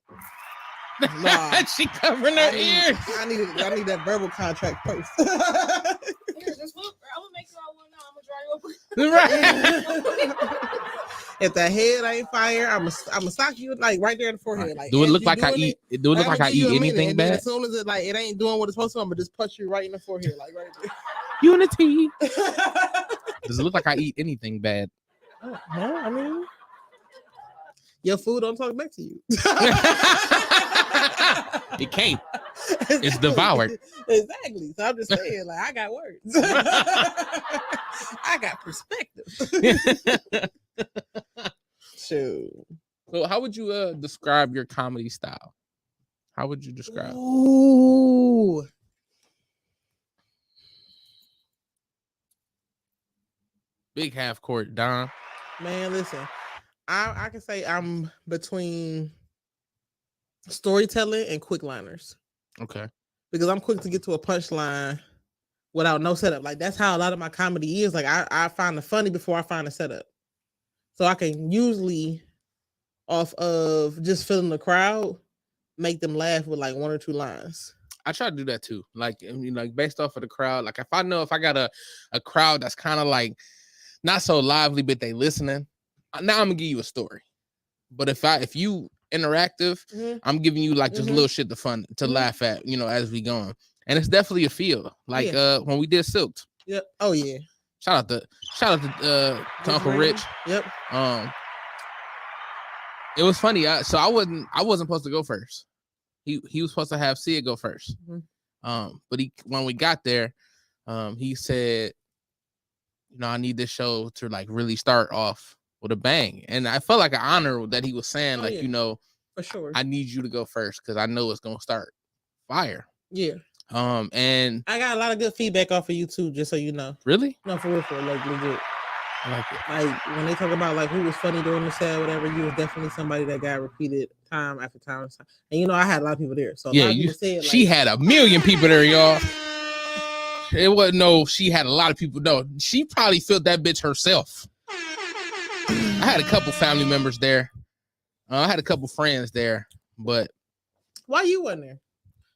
Nah, she covering her ears. I need that verbal contract first. I'm gonna make you all one now. I'm gonna dry you up. Right. If that head ain't fire, I'm gonna sock you like right there in the forehead. Like, do it look like I eat? Do it look like I eat anything bad? As soon as it ain't doing what it's supposed to, I'm gonna just punch you right in the forehead, like right there. Unity. Does it look like I eat anything bad? No, I mean, your food don't talk back to you. It can't. It's devoured. Exactly. So I'm just saying, like, I got words. I got perspective. Shoot. So how would you describe your comedy style? How would you describe? Ooh. Big half court, Don. Man, listen. I can say I'm between storytelling and quick liners. Okay. Because I'm quick to get to a punchline without no setup. Like that's how a lot of my comedy is. Like I find the funny before I find the setup. So I can usually, off of just feeling the crowd, make them laugh with like 1 or 2 lines. I try to do that too. Like, based off of the crowd. Like if I know if I got a crowd that's kind of like not so lively, but they listening, now I'm gonna give you a story. But if you interactive, I'm giving you like just little shit to laugh at, as we going. and it's definitely a feel. Like when we did Silked. Yep. Oh yeah. Shout out to Uncle Rich. Yep. It was funny. So I wasn't supposed to go first. He was supposed to have Sia go first. But when we got there, he said, you know, I need this show to like really start off with a bang. And I felt like an honor that he was saying, you know, for sure, I need you to go first because I know it's gonna start fire. Yeah. And I got a lot of good feedback off of you too, just so you know. Really? No, for real, like legit. I like it. Like when they talk about like who was funny during the set, whatever, you was definitely somebody that got repeated time after time. And you know, I had a lot of people there. So yeah, she had a million people there, y'all. It wasn't she had a lot of people. No, she probably filled that bitch herself. I had a couple family members there. I had a couple friends there, but why you wasn't there?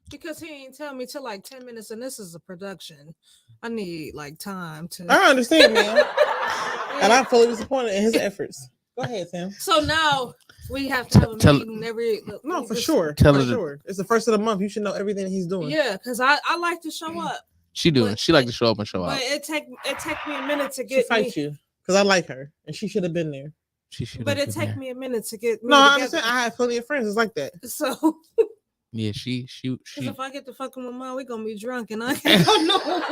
Because he ain't tell me till like 10 minutes, and this is a production. I need like time to. I understand, man. And I'm fully disappointed in his efforts. Go ahead, Sam. So now we have to have a meeting every. No, for sure. Sure. It's the first of the month. You should know everything he's doing. Yeah, because I like to show up. She like to show up and show out. But it take me a minute to get fight you because I like her and she should have been there. She should. But it take me a minute to get. No, I understand. I have plenty of friends. It's like that. So. Yeah, she. If I get to fucking with Mom, we're gonna be drunk and I can't go nowhere.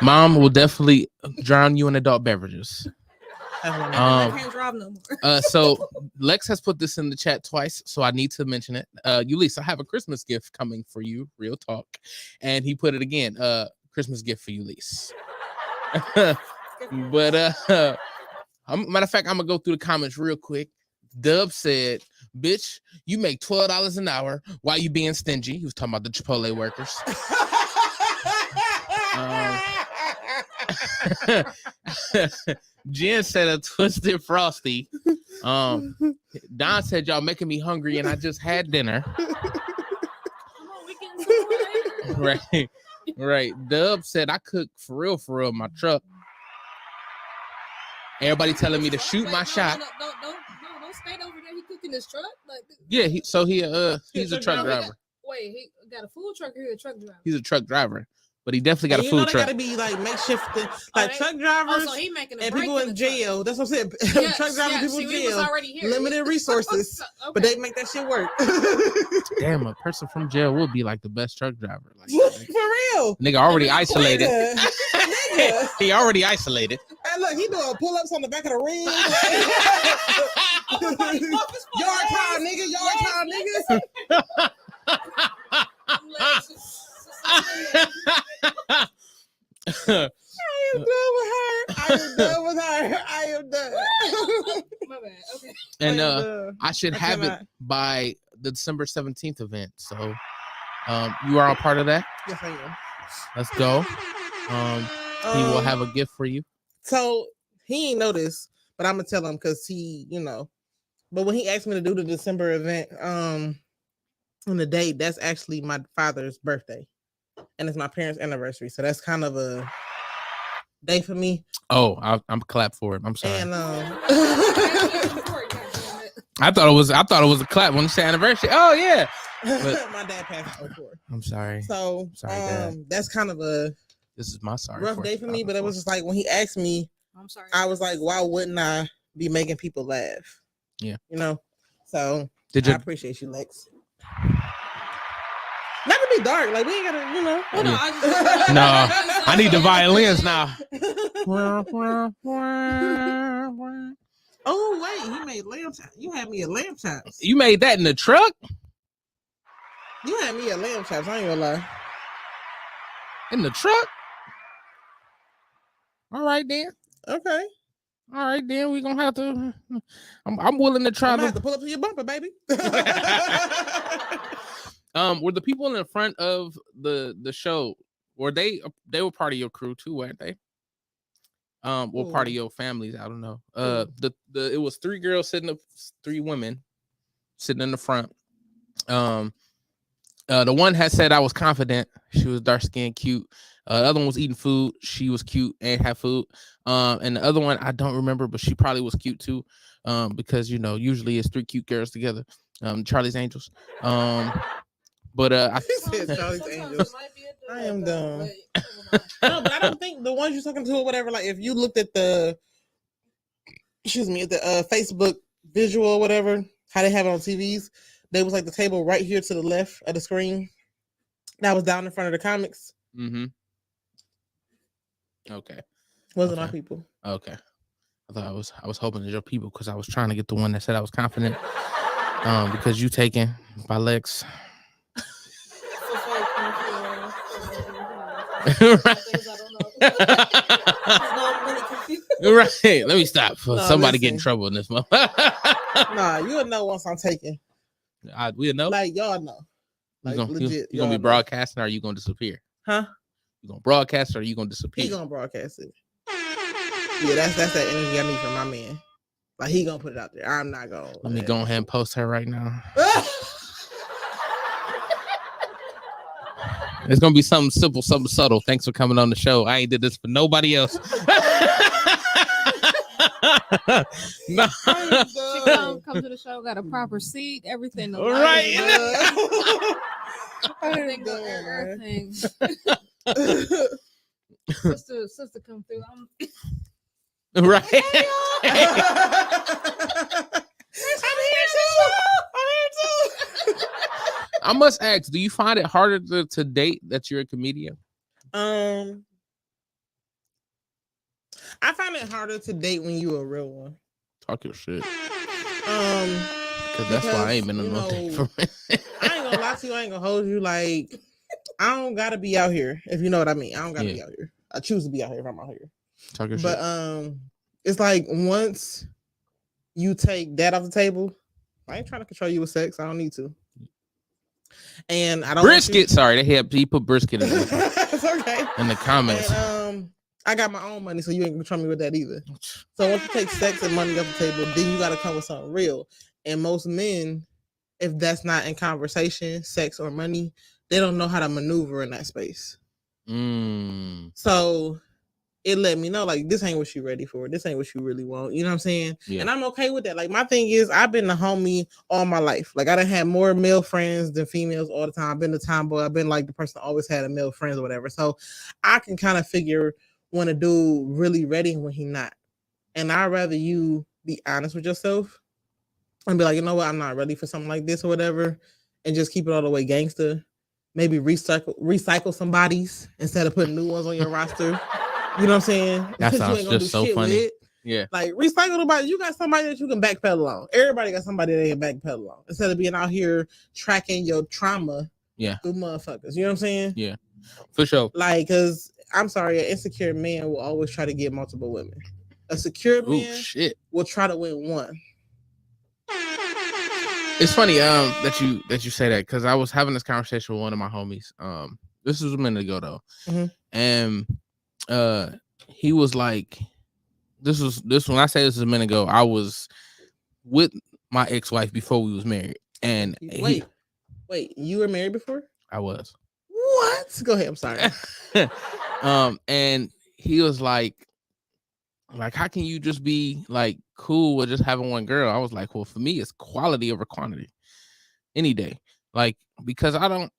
Mom will definitely drown you in adult beverages. I can't drive no more. So Lex has put this in the chat twice, so I need to mention it. Eulise, I have a Christmas gift coming for you. Real talk, and he put it again. Christmas gift for Eulise. But matter of fact, I'm gonna go through the comments real quick. Dub said, "Bitch, you make $12 an hour. Why you being stingy?" He was talking about the Chipotle workers. Jen said a twisted frosty. Don said y'all making me hungry and I just had dinner. Right. Dub said I cook for real my truck. Everybody telling me to shoot my shot. Don't stay over there. He cooking his truck. Like, yeah, he's a truck driver. Wait, he got a food truck or he a truck driver? He's a truck driver. But he definitely got a food truck. Gotta be like makeshift, like truck drivers so he making and people in jail. That's what I'm saying. Yes, truck drivers, people in jail. Limited resources, okay. But they make that shit work. Damn, a person from jail would be like the best truck driver. Like, for real, nigga already isolated. He already isolated. Hey, look, he doing pull-ups on the back of the ring. Yard time, nigga. Yard time, nigga. I am done with her. My bad. Okay. And I should have it by the December 17th event. So you are a part of that? Yes, I am. Let's go. He will have a gift for you. So he ain't know this, but I'm gonna tell him because he, you know. But when he asked me to do the December event, on the date, that's actually my father's birthday. And it's my parents' anniversary, so that's kind of a day for me. Oh, I'm clap for it. I'm sorry. And I thought it was a clap when you say anniversary. Oh yeah. But, my dad passed in 2004. I'm sorry. So Dad. That's kind of a this is my sorry rough day for me. But it was just like when he asked me, I'm sorry. I was like, why wouldn't I be making people laugh? Yeah, you know. So I appreciate you, Lex. Not to be dark, like we ain't gotta, you know. No, I need the violins now. Oh wait, he made lamb chops. You had me a lamb chops. You made that in the truck? You had me a lamb chops. I ain't gonna lie. In the truck? All right then. Okay. All right then. We gonna have to. I'm willing to try. I'm gonna have to pull up to your bumper, baby. Were the people in the front of the show? Were they were part of your crew too, weren't they? Or part of your families? I don't know. It was 3 girls sitting up, 3 women sitting in the front. The one had said I was confident. She was dark skinned, cute. The other one was eating food. She was cute and had food. And the other one I don't remember, but she probably was cute too. Because you know usually it's 3 cute girls together. Charlie's Angels. But I said Charlie's Angels. I am dumb. But, never mind. No, but I don't think the ones you're talking to or whatever, like if you looked at the Facebook visual or whatever, how they have it on TVs, they was like the table right here to the left of the screen. That was down in front of the comics. Mm-hmm. Okay. Wasn't our Okay. people. Okay. I was hoping it's your people because I was trying to get the one that said I was confident. Because you taken by Lex. Right. Let me stop. No, Somebody get in listen. trouble in this month. Nah, you'll know once I'm taken. We'll know. Like y'all know. Like you gonna legit. be broadcasting or are you gonna disappear? Huh? You gonna broadcast or are you gonna disappear? He gonna broadcast it. Yeah, that's that energy I need from my man. Like he gonna put it out there. I'm not gonna. Let me go ahead and post her right now. It's gonna be something simple, something subtle. Thanks for coming on the show. I ain't did this for nobody else. No. She come to the show, got a proper seat, everything. The Right. Everything. Everything. Sister come through. Right. I'm here too. I must ask, do you find it harder to date that you're a comedian? I find it harder to date when you're a real one. Talk your shit. Because that's why I ain't been on no date for me. I ain't gonna lie to you, I ain't gonna hold you. Like, I don't gotta be out here, if you know what I mean. I don't gotta be out here. I choose to be out here if I'm out here. Talk your But shit. it's like once you take that off the table, I ain't trying to control you with sex. I don't need to. And I don't Brisket. Sorry, he put brisket in, it's okay. In the comments. And, I got my own money, so you ain't gonna control me with that either. So once you take sex and money off the table, then you gotta come with something real. And most men, if that's not in conversation, sex or money, they don't know how to maneuver in that space. So it let me know, like, this ain't what you ready for. This ain't what you really want. You know what I'm saying? Yeah. And I'm okay with that. Like, my thing is, I've been a homie all my life. Like, I done had more male friends than females all the time. I've been the tomboy. I've been like the person that always had a male friends or whatever. So I can kind of figure when a dude really ready and when he not. And I'd rather you be honest with yourself and be like, you know what, I'm not ready for something like this or whatever, and just keep it all the way gangster. Maybe recycle some bodies instead of putting new ones on your roster. You know what I'm saying? That sounds just so funny. Yeah. Like, recycle the body. You got somebody that you can backpedal on. Everybody got somebody they can backpedal on. Instead of being out here tracking your trauma through motherfuckers. You know what I'm saying? Yeah. For sure. Like, because I'm sorry, an insecure man will always try to get multiple women. A secure man will try to win one. It's funny that you say that, because I was having this conversation with one of my homies. This was a minute ago though. And he was like, this when I say this was a minute ago, I was with my ex-wife before we was married. And wait, you were married before? I was. What? Go ahead, I'm sorry. And he was like, how can you just be like cool with just having one girl? I was like, well, for me, it's quality over quantity any day. Like, because I don't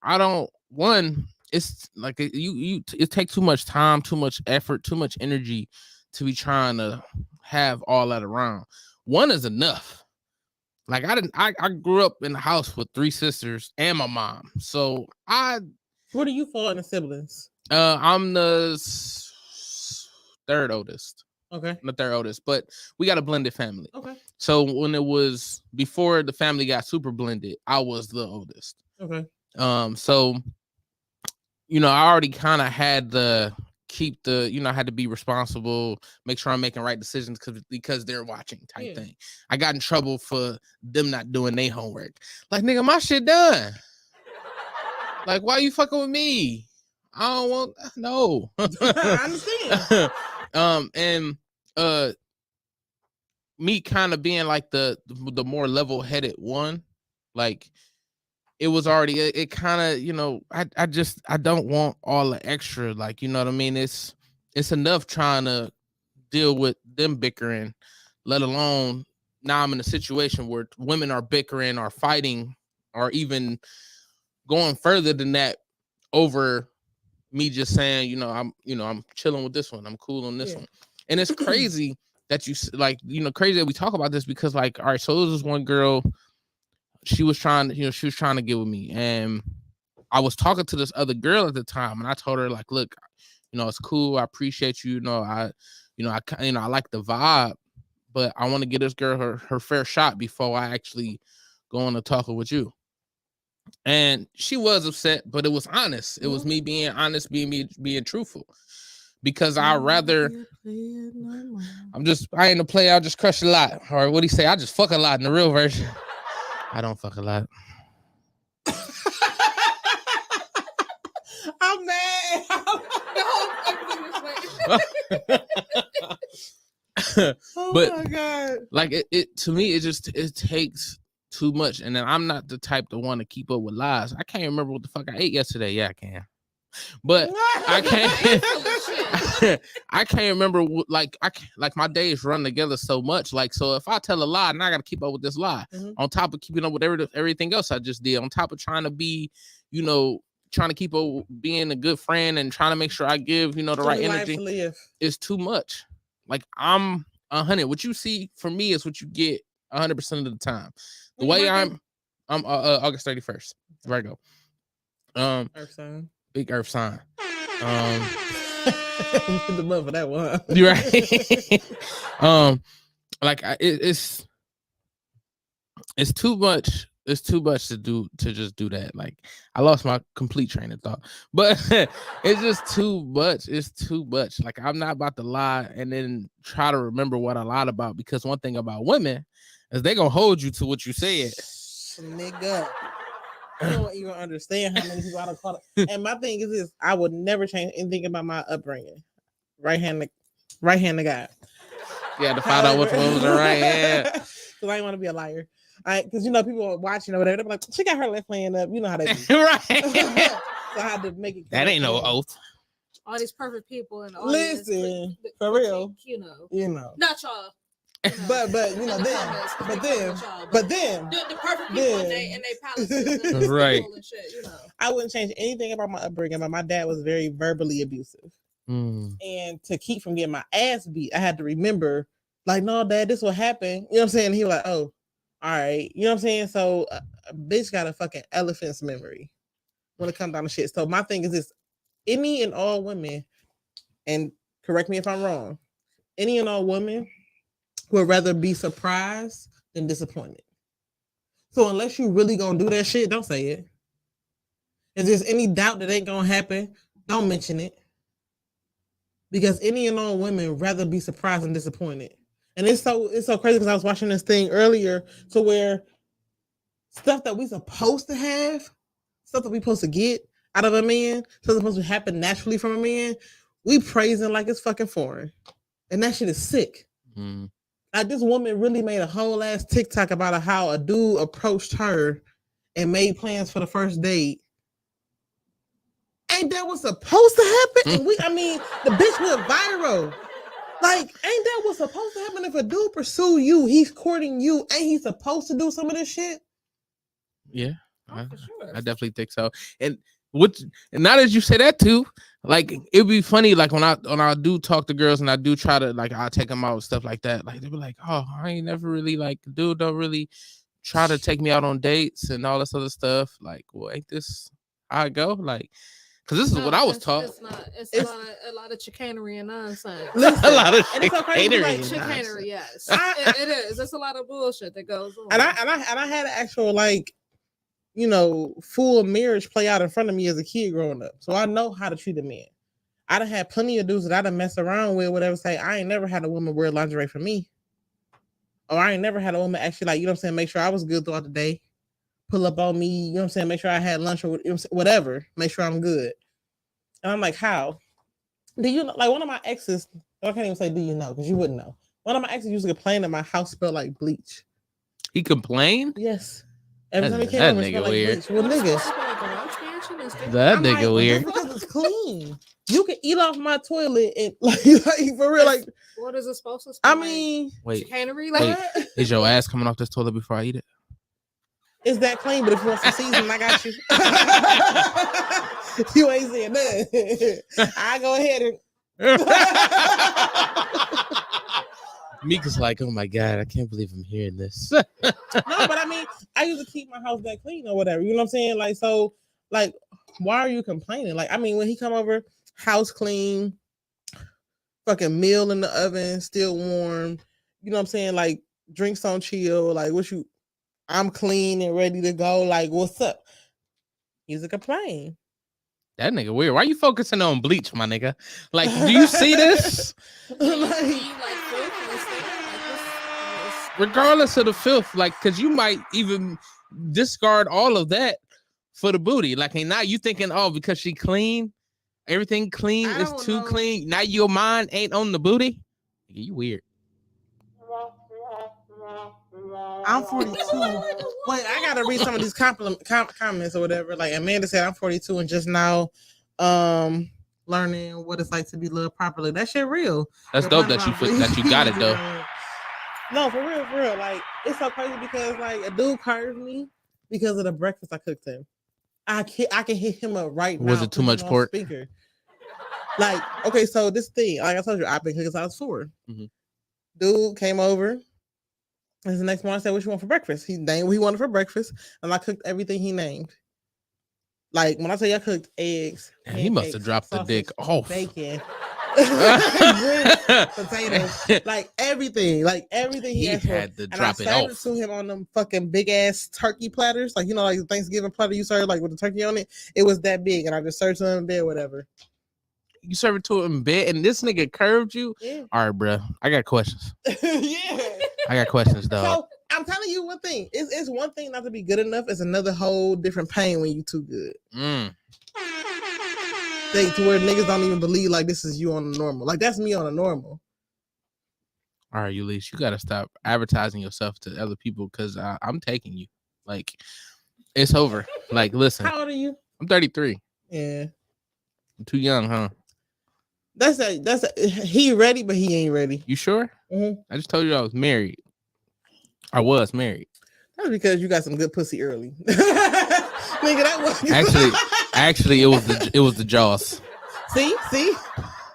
one, it's like it takes too much time, too much effort, too much energy to be trying to have all that around. One is enough. Like, I grew up in the house with 3 sisters and my mom. So where do you fall in the siblings? I'm the 3rd oldest. Okay. I'm the 3rd oldest, but we got a blended family. Okay. So when it was before the family got super blended, I was the oldest. Okay. So, you know, I already kind of had to keep I had to be responsible, make sure I'm making right decisions because they're watching type thing. I got in trouble for them not doing their homework. Like, nigga, my shit done. Like, why you fucking with me? I don't want no. I understand. And me kind of being like the more level-headed one, like it was already it kind of, you know, I don't want all the extra, like, you know what I mean? It's enough trying to deal with them bickering, let alone now I'm in a situation where women are bickering or fighting or even going further than that over me just saying, I'm chilling with this one. I'm cool on this one. And it's crazy that crazy that we talk about this because like, all right, so there was this one girl, she was trying to get with me. And I was talking to this other girl at the time, and I told her like, look, it's cool. I appreciate you. I like the vibe, but I want to give this girl her fair shot before I actually go on to talking with you. And she was upset, but it was honest. It was me being honest, being truthful. Because I rather I ain't a player, I'll just crush a lot. Or what do you say? I just fuck a lot in the real version. I don't fuck a lot. I'm mad. But my God. Like it to me, it takes too much. And then I'm not the type to want to keep up with lies. I can't remember what the fuck I ate yesterday. Yeah, I can. But I can't. I can't remember. Like my days run together so much. Like, so if I tell a lie, now I got to keep up with this lie. On top of keeping up with everything else I just did. On top of trying to be, trying to keep up being a good friend and trying to make sure I give, the right energy. It's too much. Like I'm 100. What you see from me is what you get 100% of the time. The way I'm August 31st. Virgo. Earth sign. Big Earth sign. The love of that one. You're right. Like it's too much. It's too much to just do that. Like I lost my complete train of thought, but it's just too much. It's too much. Like I'm not about to lie and then try to remember what I lied about, because one thing about women is they gonna hold you to what you said. Nigga. You don't even understand how many people I don't call it. And my thing is this: I would never change anything about my upbringing. Right hand to God. Yeah, to find out which one was the right hand. Because I didn't want to be a liar. Because people are watching or whatever. They're like, she got her left hand up. You know how they do. Right. So I had to make it. That ain't no oath. All these perfect people and all listen for real. Not y'all. But then the perfect people in they palaces right. And shit, I wouldn't change anything about my upbringing, but my dad was very verbally abusive. And to keep from getting my ass beat, I had to remember, like, no, Dad, this will happen. You know what I'm saying? He was like, oh, all right. You know what I'm saying? So a bitch got a fucking elephant's memory when it comes down to shit. So my thing is this: any and all women, and correct me if I'm wrong, any and all women would rather be surprised than disappointed. So unless you really gonna do that shit, don't say it. If there's any doubt that ain't gonna happen, don't mention it. Because any and all women rather be surprised than disappointed. And it's so crazy because I was watching this thing earlier to where stuff that we supposed to have, stuff that we supposed to get out of a man, stuff supposed to happen naturally from a man, we praising like it's fucking foreign. And that shit is sick. Like this woman really made a whole ass TikTok about how a dude approached her and made plans for the first date. Ain't that what's supposed to happen? And the bitch went viral. Like, ain't that what's supposed to happen? If a dude pursue you, he's courting you, ain't he supposed to do some of this shit? Yeah, I definitely think so. And now that you say that too, like it'd be funny, like when I do talk to girls and I do try to, like, I take them out and stuff like that. Like they be like, oh, I ain't never really, like, dude don't really try to take me out on dates and all this other stuff. Like, well, ain't this how I go? Like, because this is what I was taught. It's a lot of chicanery and nonsense. Listen, a lot of chicanery. Like chicanery, yes. It is. There's a lot of bullshit that goes on. And I had an actual, like, full marriage play out in front of me as a kid growing up. So I know how to treat a man. I done had plenty of dudes that I done mess around with, whatever, say, I ain't never had a woman wear lingerie for me. Or I ain't never had a woman actually, like, make sure I was good throughout the day. Pull up on me, make sure I had lunch or whatever, make sure I'm good. And I'm like, how? Do you know? Like, one of my exes, I can't even say do you know, because you wouldn't know. One of my exes used to complain that my house smelled like bleach. He complained? Yes. Every time he came that over, nigga smelled like weird. bleach. Well, niggas. That nigga weird. Because it's clean. You can eat off my toilet and like for real, like. What is it supposed to smell? Wait, chicanery, is your ass coming off this toilet before I eat it? It's that clean, but if you want some seasoning, I got you. You ain't saying nothing. I go ahead and Mika's like, oh my God, I can't believe I'm hearing this. no, but I mean, I used to keep my house that clean or whatever. You know what I'm saying? Like, so, like, why are you complaining? Like, I mean, when he come over, house clean, fucking meal in the oven, still warm. You know what I'm saying? Like, drinks on chill. Like, I'm clean and ready to go. Like, what's up? He's a complain. That nigga weird. Why you focusing on bleach, my nigga? Like, do you see this? Regardless of the filth, like, cause you might even discard all of that for the booty. Like, and now you thinking, oh, because she clean, everything clean is too clean. Now your mind ain't on the booty. You weird. I'm 42. Wait, I gotta read some of these comments or whatever. Like Amanda said, I'm 42 and just now learning what it's like to be loved properly. That shit real. That's dope that you got it though. No, for real. Like, it's so crazy because like a dude curved me because of the breakfast I cooked him. I can hit him up right now. Was it too much pork? Speaker. Like, okay, so this thing, like I told you, I've been cooking since I was 4. Mm-hmm. Dude came over. And the next morning I said, what you want for breakfast? He named what he wanted for breakfast. And I cooked everything he named. Like, when I tell you I cooked eggs. He must have dropped the dick off. Bacon. Grits, potatoes. Like, everything. Like, everything he asked had for. to drop it off. And I served it to him on them fucking big-ass turkey platters. Like, you know, like the Thanksgiving platter you serve, like, with the turkey on it. It was that big. And I just served it to him in bed, whatever. You serve it to him in bed, and this nigga curved you? Yeah. All right, bro. I got questions. Yeah. I got questions, dog. So I'm telling you one thing. It's one thing not to be good enough. It's another whole different pain when you too good. To where niggas don't even believe like this is you on the normal. Like that's me on a normal. All right, Eulise, you gotta stop advertising yourself to other people because I'm taking you. Like it's over. Like listen. How old are you? I'm 33. Yeah. I'm too young, huh? He ready, but he ain't ready. You sure? Mm-hmm. I just told you I was married. I was married. That's because you got some good pussy early. Nigga, that was actually it was the jaws. See? It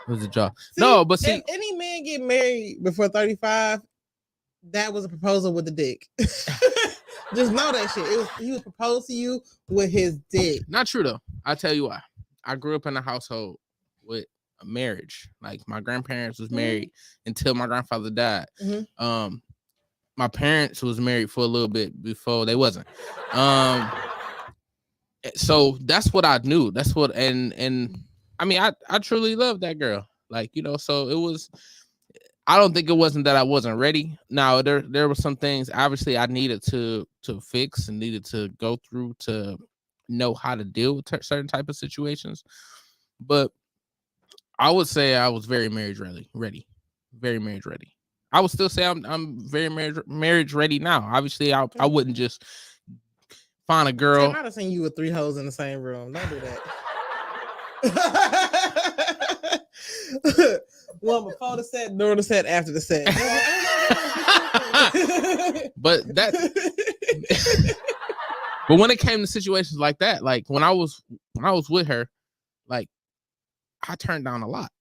was the jaw. No, but see, if any man get married before 35, that was a proposal with the dick. Just know that shit. He was proposed to you with his dick. Not true though. I'll tell you why. I grew up in a household with a marriage. Like my grandparents was married until my grandfather died. Mm-hmm. My parents was married for a little bit before they wasn't. So that's what I knew. That's what and I mean I truly love that girl. Like, you know, so it was I don't think it wasn't that I wasn't ready. Now there were some things obviously I needed to fix and needed to go through to know how to deal with certain type of situations. But I would say I was very marriage ready. Very marriage ready. I would still say I'm very marriage ready now. Obviously, I wouldn't just find a girl. I might have seen you with 3 hoes in the same room. Don't do that. One before the set, during the set, after the set. But when it came to situations like that, like when I was with her, like I turned down a lot.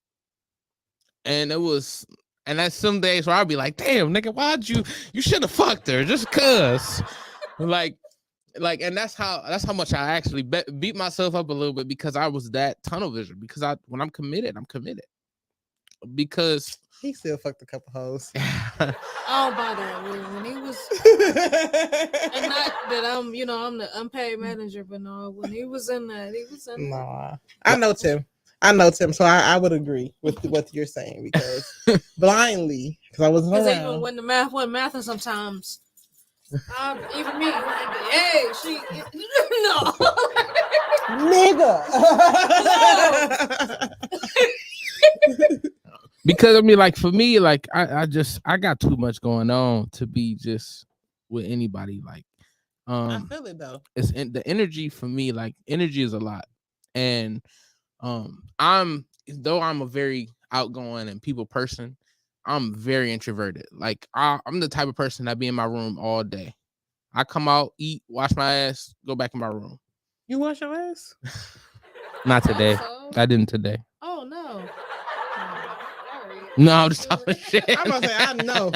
And that's some days where I'd be like, damn, nigga, why'd you should have fucked her just cause. Like, and that's how much I actually beat myself up a little bit because I was that tunnel vision. Because when I'm committed. Because he still fucked a couple hoes. I don't buy that. When he was, and not that I'm the unpaid manager, but no, when he was in that, Nah, I know Tim, so I would agree with what you're saying because blindly, because I wasn't around. Even when the math wasn't mathing, sometimes. Even me, like, hey, she no, nigga. Because I mean, like for me, like I got too much going on to be just with anybody. Like, I feel it though. It's the energy for me. Like, energy is a lot, and I'm a very outgoing and people person. I'm very introverted. Like I'm the type of person that be in my room all day. I come out, eat, wash my ass, go back in my room. You wash your ass? Not today. So? I didn't today. Oh no. Sorry. No, I'm just talking shit. I'm about to say, I know.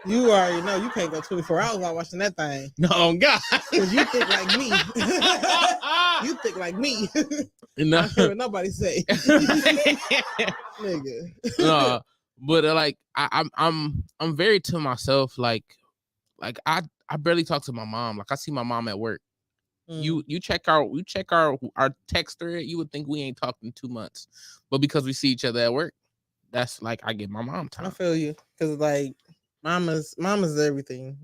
You already know you can't go 24 hours without watching that thing. No, God. Because you think like me. You think like me. No. I don't care what nobody say. Nigga. No, but like I'm very to myself. Like I barely talk to my mom. Like I see my mom at work. You check our text thread, you would think we ain't talking 2 months, but because we see each other at work, that's like I get my mom I time. feel you, because like mama's everything.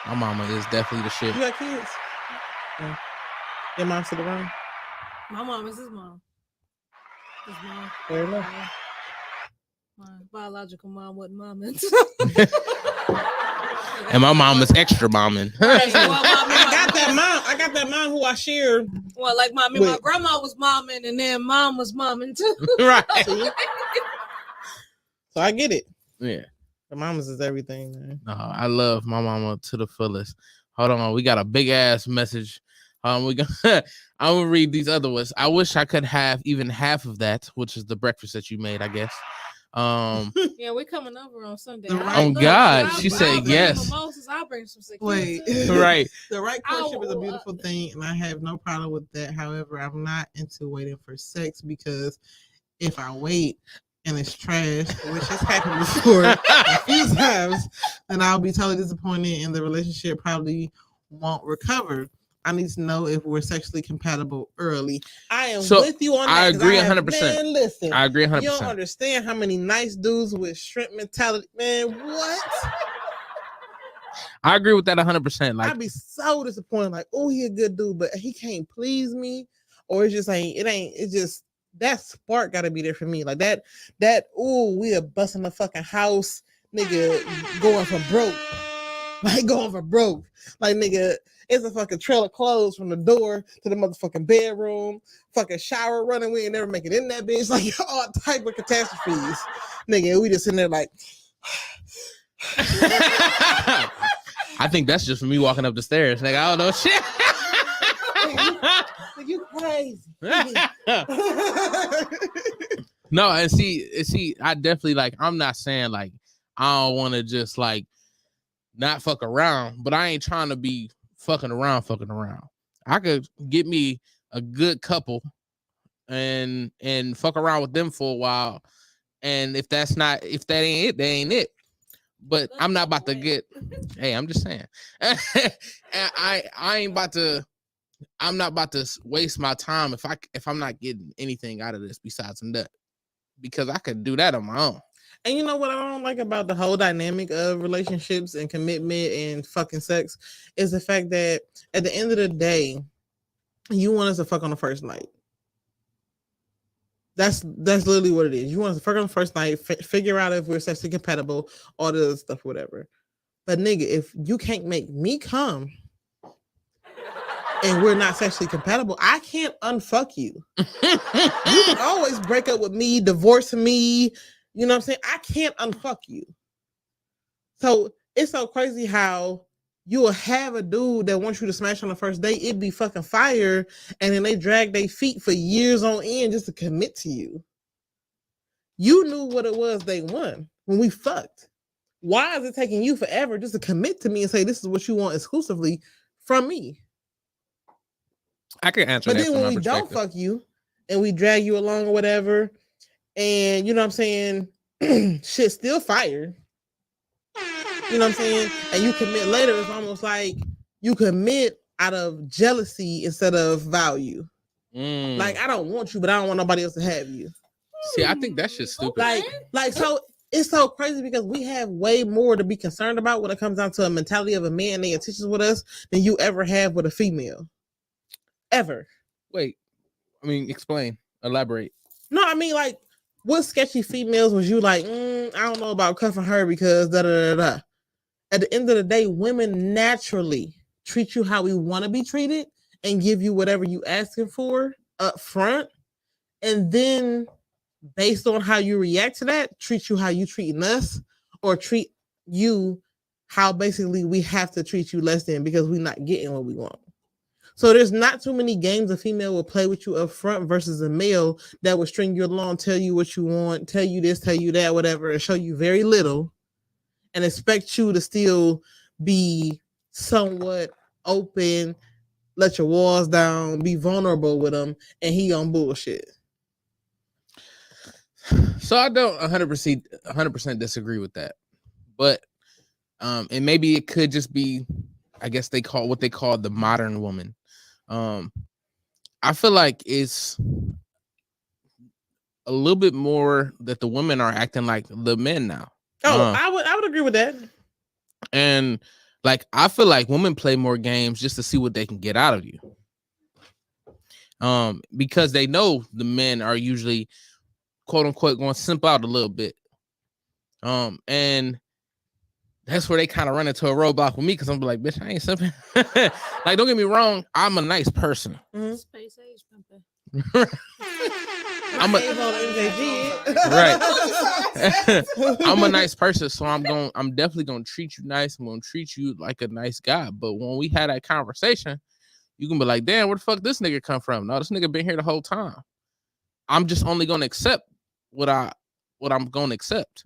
My mama is definitely the shit. You got kids? Yeah. Your mom sit around? My mom is his mom. His mom. Fair enough. My biological mom wasn't momming. And my mom is extra momming. I got that mom who I share. Well, like my grandma was momming, and then mom was momming too. Right. So I get it. Yeah. The mamas is everything, man. No, I love my mama to the fullest. Hold on, we got a big ass message. I'm gonna read these other ones. I wish I could have even half of that, which is the breakfast that you made, I guess. Yeah, we're coming over on Sunday. Oh God, she said yes. Mimosas, I'll bring some Wait, right. The right courtship is a beautiful thing, and I have no problem with that. However, I'm not into waiting for sex, because if I wait and it's trash, which has happened before a few times, then I'll be totally disappointed, and the relationship probably won't recover. I need to know if we're sexually compatible early. I am with you on that. I agree 100%. Man, listen, I agree 100%. You don't understand how many nice dudes with shrimp mentality. Man, what? I agree with that 100%. Like, I'd be so disappointed. Like, oh, he a good dude, but he can't please me, or it's just ain't. It's just that spark got to be there for me. Like that. Oh, we are busting the fucking house, nigga, going for broke. Like going for broke. Like nigga. It's a fucking trail of clothes from the door to the motherfucking bedroom, fucking shower running. We ain't never make it in that bitch. Like all type of catastrophes. Nigga, we just sitting there like. I think that's just for me walking up the stairs. Nigga, I don't know shit. You crazy. No, and see, I definitely like, I'm not saying like, I don't want to just like not fuck around, but I ain't trying to be fucking around. I could get me a good couple and fuck around with them for a while. And if that ain't it, that ain't it. But I'm not about to get, hey, I'm just saying. And I'm not about to waste my time if I'm not getting anything out of this besides some nut. Because I could do that on my own. And you know what I don't like about the whole dynamic of relationships and commitment and fucking sex is the fact that at the end of the day, you want us to fuck on the first night. That's literally what it is. You want us to fuck on the first night, figure out if we're sexually compatible, all the other stuff, whatever. But nigga, if you can't make me come and we're not sexually compatible, I can't unfuck you. You can always break up with me, divorce me. You know what I'm saying? I can't unfuck you. So it's so crazy how you will have a dude that wants you to smash on the first date. It'd be fucking fire. And then they drag their feet for years on end just to commit to you. You knew what it was day one when we fucked. Why is it taking you forever just to commit to me and say, this is what you want exclusively from me? I can answer that. But then when we don't fuck you and we drag you along or whatever, and you know what I'm saying, shit still fire. You know what I'm saying? And you commit later, it's almost like you commit out of jealousy instead of value. Like, I don't want you, but I don't want nobody else to have you. See, I think that shit's stupid. Like so it's so crazy because we have way more to be concerned about when it comes down to a mentality of a man and their intentions with us than you ever have with a female. Ever. Wait, I mean, explain, elaborate. No, I mean, like, what sketchy females was you like, I don't know about cuffing her because da-da-da-da. At the end of the day, women naturally treat you how we want to be treated and give you whatever you asking for up front. And then based on how you react to that, treat you how you treating us or treat you how basically we have to treat you less than because we're not getting what we want. So there's not too many games a female will play with you up front versus a male that will string you along, tell you what you want, tell you this, tell you that, whatever, and show you very little and expect you to still be somewhat open, let your walls down, be vulnerable with them, and he on bullshit. So I don't 100% disagree with that. But and maybe it could just be, I guess they call the modern woman. I feel like it's a little bit more that the women are acting like the men now. Oh, I would agree with that. And like I feel like women play more games just to see what they can get out of you. Because they know the men are usually quote unquote going to simp out a little bit. And that's where they kind of run into a roadblock with me because I'm like, bitch, I ain't simping. Like, don't get me wrong, I'm a nice person. Mm-hmm. Space age pimping. I'm a nice person, so I'm definitely gonna treat you nice. I'm gonna treat you like a nice guy. But when we had that conversation, you can be like, damn, where the fuck this nigga come from? No, this nigga been here the whole time. I'm just only gonna accept what I'm gonna accept.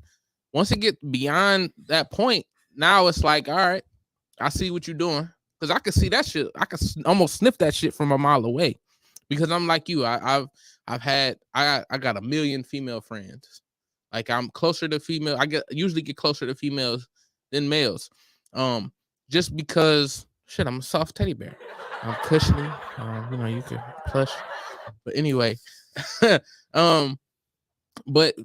Once it get beyond that point, now it's like, all right, I see what you're doing. Because I can see that shit. I can almost sniff that shit from a mile away. Because I'm like you. I got a million female friends. Like I'm closer to female. Usually get closer to females than males. Just because shit, I'm a soft teddy bear. I'm cushiony. You can plush. But anyway, but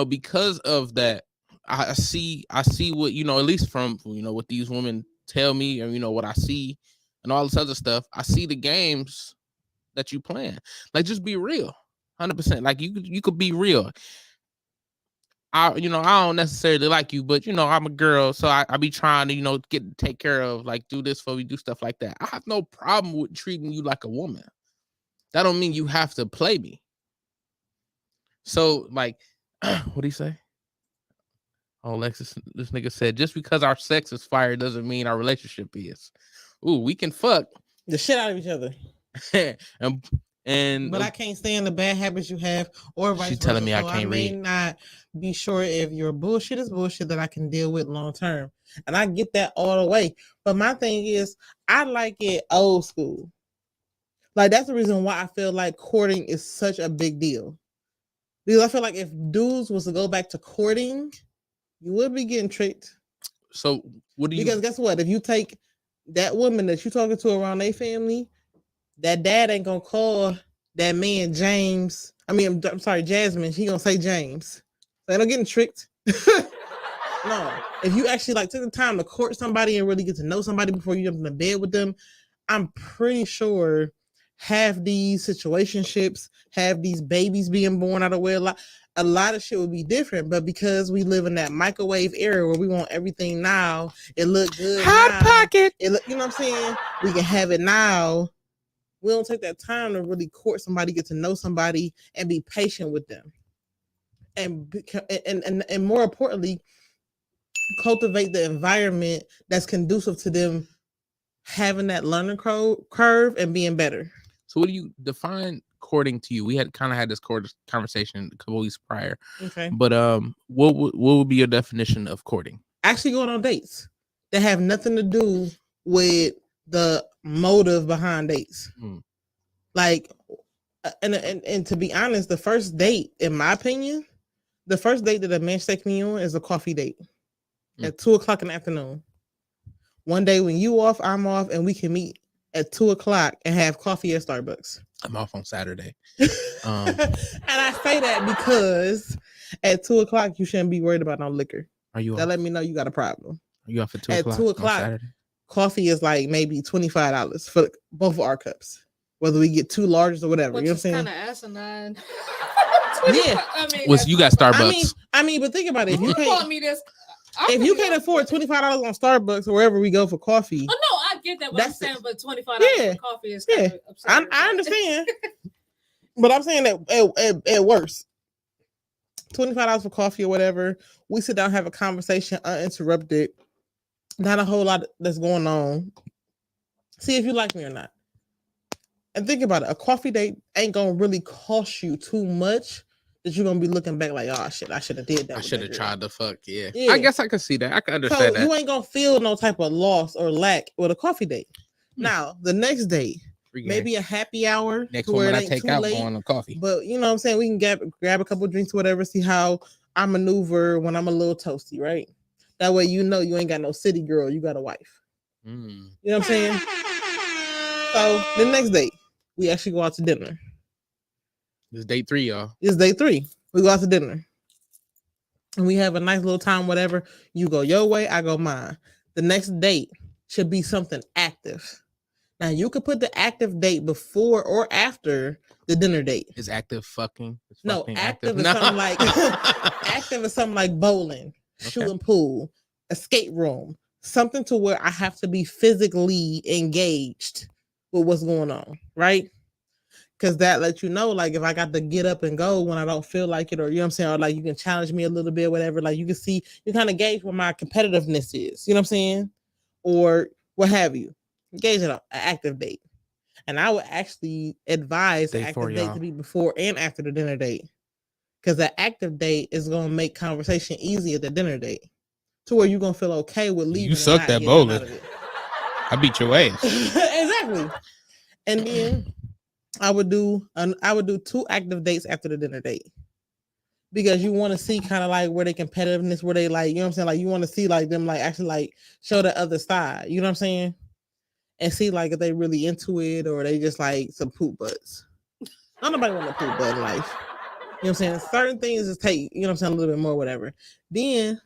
because of that, I see what, at least from, what these women tell me and, what I see and all this other stuff. I see the games that you playing. Like, just be real. 100%. Like you could be real. I don't necessarily like you, but I'm a girl. So I be trying to, take care of, like, do this for we do stuff like that. I have no problem with treating you like a woman. That don't mean you have to play me. So like, what do you say? Oh, Alexis, this nigga said, just because our sex is fire doesn't mean our relationship is. Ooh, we can fuck the shit out of each other. But I can't stand the bad habits you have, or vice versa. She's telling me so I can't read. I may not be sure if your bullshit is bullshit that I can deal with long term. And I get that all the way. But my thing is, I like it old school. Like, that's the reason why I feel like courting is such a big deal. Because I feel like if dudes was to go back to courting, you would be getting tricked. So what do you? Because guess what? If you take that woman that you're talking to around their family, that dad ain't gonna call that man James. I'm sorry, Jasmine. He gonna say James. So they're not getting tricked. No. If you actually took the time to court somebody and really get to know somebody before you jump into bed with them, I'm pretty sure half these situationships, half these babies being born out of wedlock, a lot of shit would be different. But because we live in that microwave era where we want everything now, it look good. Hot pocket. You know what I'm saying? We can have it now. We don't take that time to really court somebody, get to know somebody, and be patient with them. And more importantly, cultivate the environment that's conducive to them having that learning curve and being better. So what do you define courting to you? We had this conversation a couple weeks prior. Okay. But what would be your definition of courting? Actually going on dates that have nothing to do with the motive behind dates. Like, and to be honest, the first date, in my opinion, the first date that a man takes me on is a coffee date at 2:00 in the afternoon. One day when you off, I'm off, and we can meet at 2:00 and have coffee at Starbucks. I'm off on Saturday. And I say that because at 2:00 you shouldn't be worried about no liquor. Are you? That let me know you got a problem. Are you off at 2:00? At 2:00, coffee is like maybe $25 for both of our cups, whether we get 2 larges or whatever. Which you know what I'm saying? Kind of asinine. Yeah. You got Starbucks. I mean, but think about it. If you can't me this. If you can't afford $25 on Starbucks or wherever we go for coffee. Oh no, I get that. What I'm saying, but $25 for coffee is kind of absurd. I understand. But I'm saying that at worst, $25 for coffee or whatever, we sit down, have a conversation uninterrupted, Not a whole lot that's going on. See if you like me or not. And think about it. A coffee date ain't gonna really cost you too much that you're gonna be looking back like, oh shit, I should have did that. I should have tried to fuck. Yeah. Yeah. I guess I could see that. I can So understand that. you ain't gonna feel no type of loss or lack with a coffee date. Now the next day, maybe a happy hour. Next to where one it I ain't take too out late, going on coffee. But you know what I'm saying? We can grab a couple drinks or whatever, see how I maneuver when I'm a little toasty, right? That way you know you ain't got no city girl, you got a wife. You know what I'm saying? So the next day, we actually go out to dinner. It's day 3, y'all. It's day 3. We go out to dinner. And we have a nice little time, whatever. You go your way, I go mine. The next date should be something active. Now you could put the active date before or after the dinner date. Is active fucking? No, fucking active is something like active is something like bowling, shooting pool, escape room, something to where I have to be physically engaged with what's going on, right? Because that lets you know, like, if I got to get up and go when I don't feel like it, or you know what I'm saying, or like you can challenge me a little bit, whatever. Like you can see, you kind of gauge what my competitiveness is, you know what I'm saying, or what have you. Gauge it up, an active date. And I would actually advise the active date to be before and after the dinner date. Because the active date is going to make conversation easy at the dinner date. To where you're going to feel okay with leaving. You suck that bowling. I beat your ass. Exactly. And then I would do 2 active dates after the dinner date. Because you want to see kind of like where they competitiveness, where they like, you know what I'm saying? Like you want to see like them like actually like show the other side. You know what I'm saying? And see like if they really into it or they just like some poop butts. Not nobody want a poop butt in life. You know what I'm saying? Certain things just take, you know what I'm saying, a little bit more, whatever. Then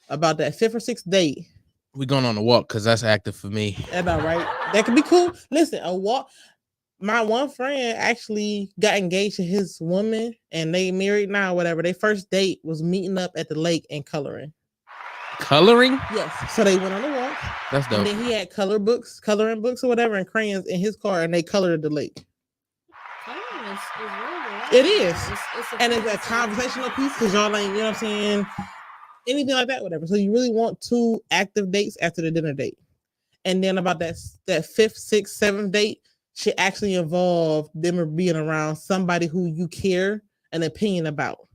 about that 5th or 6th date. We going on a walk because that's active for me. That's about right. That could be cool. Listen, a walk. My one friend actually got engaged to his woman and they married now, whatever. Their first date was meeting up at the lake and coloring. Coloring? Yes. So they went on a walk. That's dope. And then he had coloring books or whatever, and crayons in his car, and they colored the lake. It is. And it's a conversational piece because y'all ain't, you know what I'm saying, anything like that, whatever. So you really want 2 active dates after the dinner date. And then about that 5th, 6th, 7th date should actually involve them being around somebody who you care an opinion about.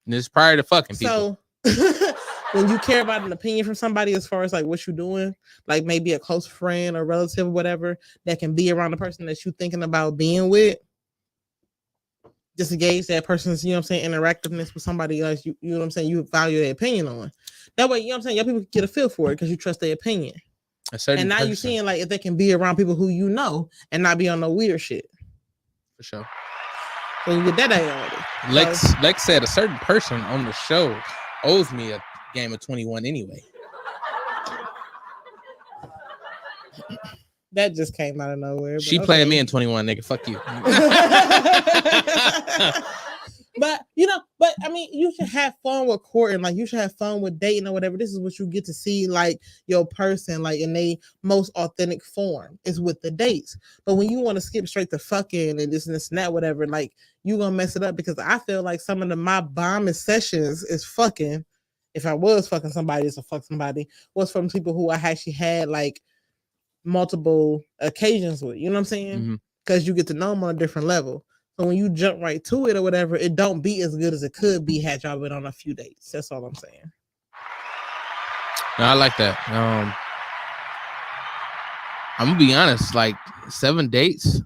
And it's prior to fucking people. So when you care about an opinion from somebody as far as like what you're doing, like maybe a close friend or relative or whatever that can be around the person that you're thinking about being with, just engage that person's, you know what I'm saying, interactiveness with somebody else, you know what I'm saying, you value their opinion on. That way, you know what I'm saying, y'all people get a feel for it because you trust their opinion. And now you're seeing like if they can be around people who you know and not be on no weird shit. For sure. So you get that already. Lex said a certain person on the show owes me a game of 21 anyway. That just came out of nowhere. She playing me in 21, nigga. Fuck you. But I mean, you should have fun with courting. Like you should have fun with dating or whatever. This is what you get to see, like your person, like in their most authentic form is with the dates. But when you want to skip straight to fucking and this and that, whatever, like you gonna mess it up because I feel like some of my bombest sessions is fucking. If I was fucking somebody, it's a fuck somebody. Was from people who I actually had like multiple occasions with. You know what I'm saying? Because you get to know them on a different level. So when you jump right to it or whatever, it don't be as good as it could be had y'all been on a few dates. That's all I'm saying. No, I like that. I'm gonna be honest, like 7 dates,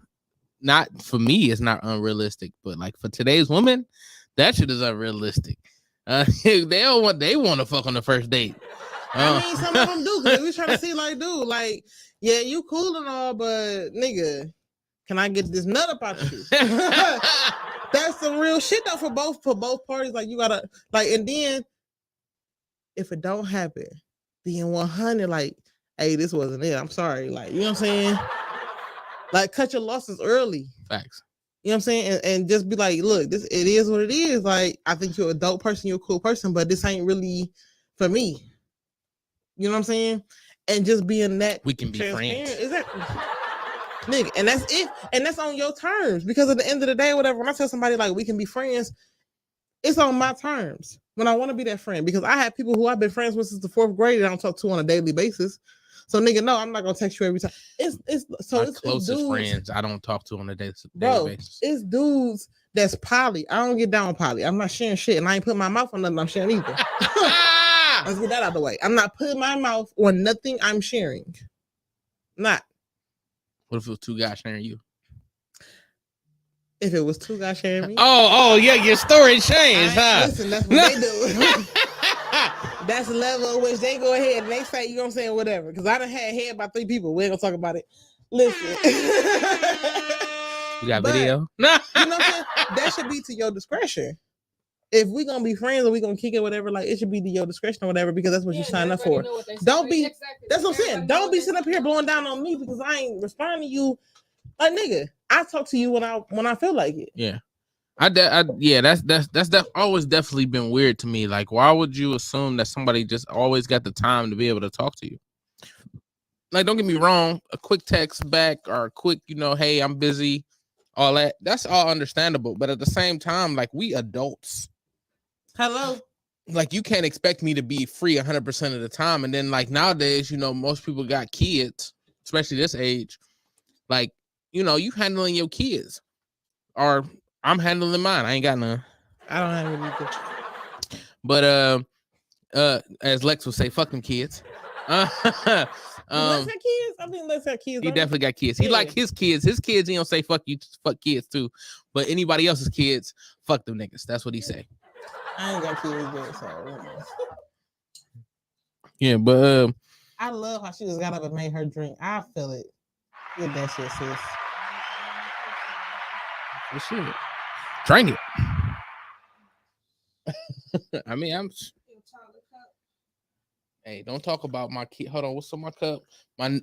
not for me, it's not unrealistic, but like for today's women, that shit is unrealistic. They want to fuck on the first date. I mean, some of them do, because we trying to see, like, dude, like, yeah, you cool and all, but nigga, can I get this nut up out of you? That's some real shit though for both parties. Like you gotta like, and then if it don't happen, being 100, like, hey, this wasn't it. I'm sorry. Like, you know what I'm saying? Like, cut your losses early. Facts. You know what I'm saying? And just be like, look, it is what it is. Like, I think you're a dope person, you're a cool person, but this ain't really for me. You know what I'm saying? And just being that we can be friends. Exactly. Nigga, and that's it. And that's on your terms. Because at the end of the day, whatever, when I tell somebody like we can be friends, it's on my terms. when I want to be that friend, because I have people who I've been friends with since the 4th grade that I don't talk to on a daily basis. So nigga, no, I'm not gonna text you every time. It's closest dudes, friends I don't talk to on a daily bro. basis. It's dudes that's poly. I don't get down with poly. I'm not sharing shit, and I ain't putting my mouth on nothing I'm sharing either. Let's get that out of the way. I'm not putting my mouth on nothing I'm sharing. Not. What if it was 2 guys sharing you? If it was 2 guys sharing me. Oh, yeah, your story changed, huh? Listen, that's what they do. That's the level at which they go ahead and they say, you know what I'm saying, whatever. Because I done had head by 3 people. We ain't gonna talk about it. Listen. You got But, video? You know what I'm saying? That should be to your discretion. If we gonna be friends or we gonna kick it, whatever, like it should be to your discretion or whatever, because that's what you signed up for. Don't be that's what I'm saying. Don't be sitting up here blowing down on me because I ain't responding to you. Like nigga, I talk to you when I feel like it. Yeah. That's always definitely been weird to me. Like, why would you assume that somebody just always got the time to be able to talk to you? Like, don't get me wrong, a quick text back or a quick, hey, I'm busy, all that's all understandable. But at the same time, like, we adults. Hello. Like, you can't expect me to be free 100% of the time. And then, like, nowadays, most people got kids, especially this age. Like, you handling your kids, or I'm handling mine. I ain't got none. I don't have anything. But as Lex would say, fuck them kids. Lex got kids? I think Lex got kids. He definitely got kids. He like his kids. His kids, he don't say fuck you, fuck kids too. But anybody else's kids, fuck them niggas. That's what he say. I ain't got kids yet, so yeah, but I love how she just got up and made her drink. I feel it. Get that shit, sis. Well, shit. Drink it. I mean, hey, don't talk about my kid. Hold on, what's on my cup? My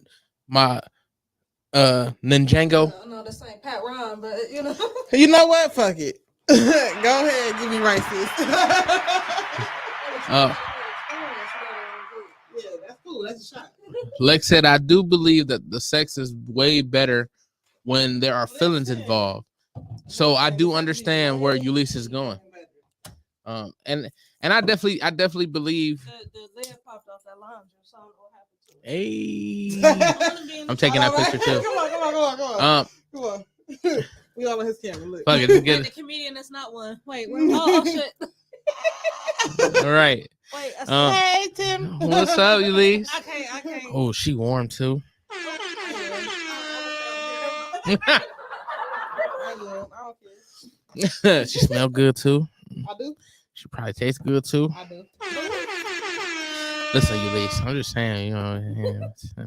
Ninjago. No, this ain't Pat Ron, but You know what? Fuck it. Go ahead, give me right, sis. Yeah, that's cool. That's a shot. Lex said, I do believe that the sex is way better when there are feelings involved. So I do understand where Eulise is going. And I definitely believe the lid popped off that lounger, so what happened to it? Hey, I'm taking that picture too. Come on. We all on his camera. Look. Fuck it, The comedian that's not one. Wait, oh shit. All right. Wait, Hey Tim. What's up, Eulise? I can't. Oh, she warm too. She smell good too. I do. She probably tastes good too. I do. Listen, Eulise, I'm just saying,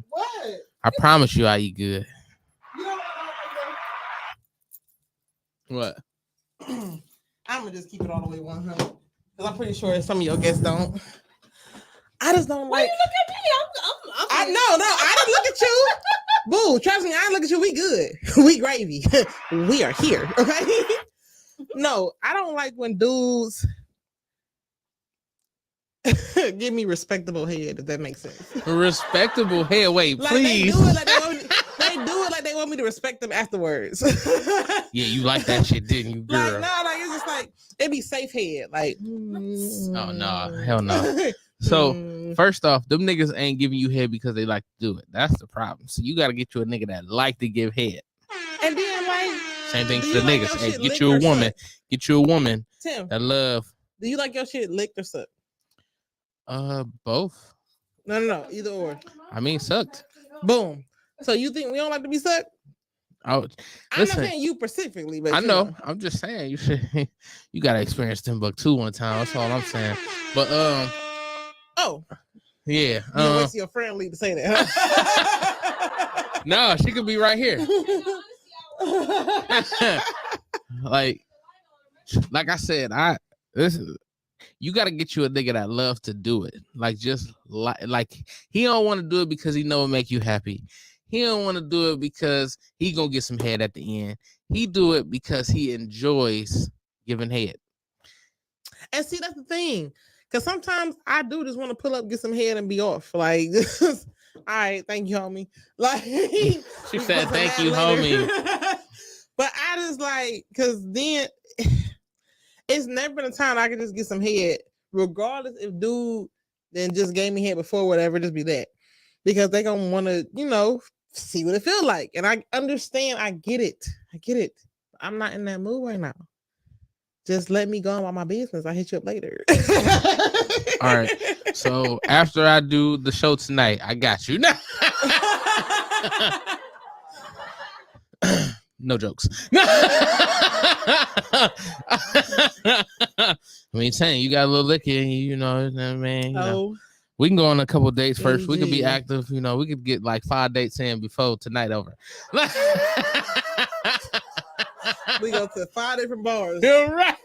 What? I promise you, I eat good. You know What? I'm gonna just keep it all the way 100 because I'm pretty sure some of your guests don't. I just don't Why like. you look at me? I'm I know, I didn't look at you. Boo, trust me, I didn't look at you. We good. We gravy. We are here. Okay. No, I don't like when dudes give me respectable head, if that makes sense. Respectable head. Wait, Like please. They do it like they want me to respect them afterwards. Yeah, you like that shit, didn't you, girl? Like, no, like it's just like it be safe head. Like, Oh no, hell no. So first off, them niggas ain't giving you head because they like to do it. That's the problem. So you gotta get you a nigga that like to give head. And then like Same thing do for the you like niggas. your Hey, shit get licked you a or woman. sucked? Get you a woman Tim, that love. do you like your shit licked or sucked? Both. No, either or. I mean, sucked. Boom. So you think we don't like to be sucked? Oh, I'm listen. not saying you specifically, but I you know. I'm just saying you should. You gotta experience Timbuktu one time. That's all I'm saying. But Oh, yeah. you don't wait till your friend leave to say that. Huh? No, she could be right here. like I said, you got to get you a nigga that loves to do it. Like just like he don't want to do it because he know it make you happy. He don't want to do it because he gonna get some head at the end. He do it because he enjoys giving head. And see, that's the thing. Because sometimes I do just want to pull up, get some head, and be off. Like, just, all right, thank you, homie. Like, She said, thank you, homie. But I just like, because then it's never been a time I can just get some head regardless if dude then just gave me head before whatever, just be that. Because they gonna want to, see what it feel like. And I understand, I get it. I'm not in that mood right now. Just let me go about my business. I'll hit you up later. All right. So after I do the show tonight, I got you. No jokes. I mean, saying you got a little liquor in you, man. We can go on a couple dates first. We could be active, we could get like 5 dates in before tonight over. We go to 5 different bars. You're right.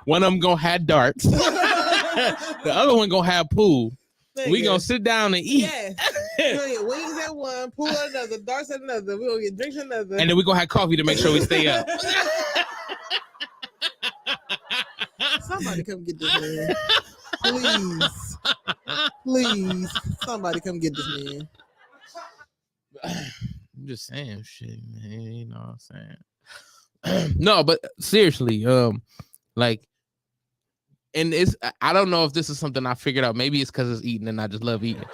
One of them gonna have darts. The other one gonna have pool. We gonna sit down and eat. Yes. We're gonna get wings at one, pool at another, darts at another. We're gonna get drinks at another. And then we're gonna have coffee to make sure we stay up. Somebody come get this man. Please. Somebody come get this man. I'm just saying shit, man. You know what I'm saying? No, but seriously, like, and I don't know if this is something I figured out. Maybe it's because it's eating and I just love eating.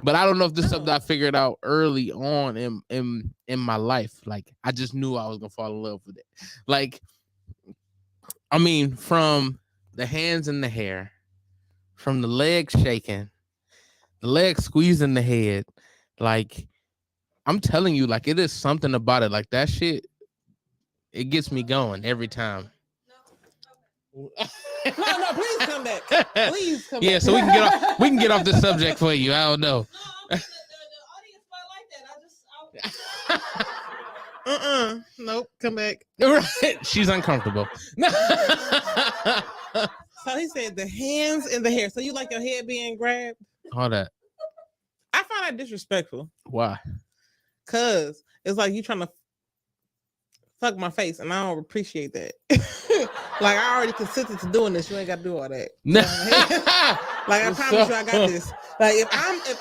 But I don't know if this is something I figured out early on in my life. Like, I just knew I was gonna fall in love with it. Like, I mean, from the hands in the hair, from the legs shaking, the legs squeezing the head, like, I'm telling you, like, it is something about it. Like, that shit, it gets me going every time. No, please come back. Please come back. Yeah, so we can get off this subject for you. I don't know. The audience might like that. Nope, come back. Right. She's uncomfortable. So he said the hands in the hair. So you like your head being grabbed? All that. I find that disrespectful. Why? Cause it's like you trying to fuck my face, and I don't appreciate that. Like, I already consented to doing this. You ain't got to do all that. Like, I promise you, I got this. Like, if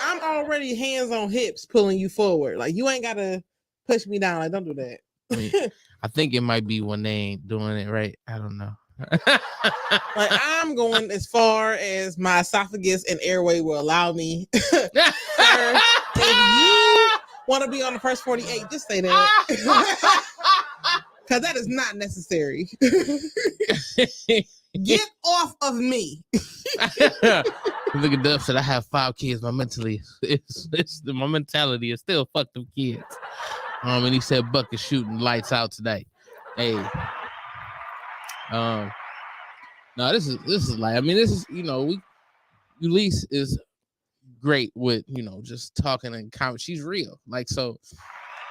I'm already hands on hips pulling you forward, like, you ain't got to push me down. Like, don't do that. I mean, I think it might be when they ain't doing it right. I don't know. Like, I'm going as far as my esophagus and airway will allow me. Sir, if you want to be on the first 48, just say that. Because that is not necessary. Get off of me. Look at Duff said, I have 5 kids. My mentality is still fuck them kids. And he said Buck is shooting lights out today. Hey. No, this is like, I mean, this is, Eulise is great with, just talking and she's real. Like, so,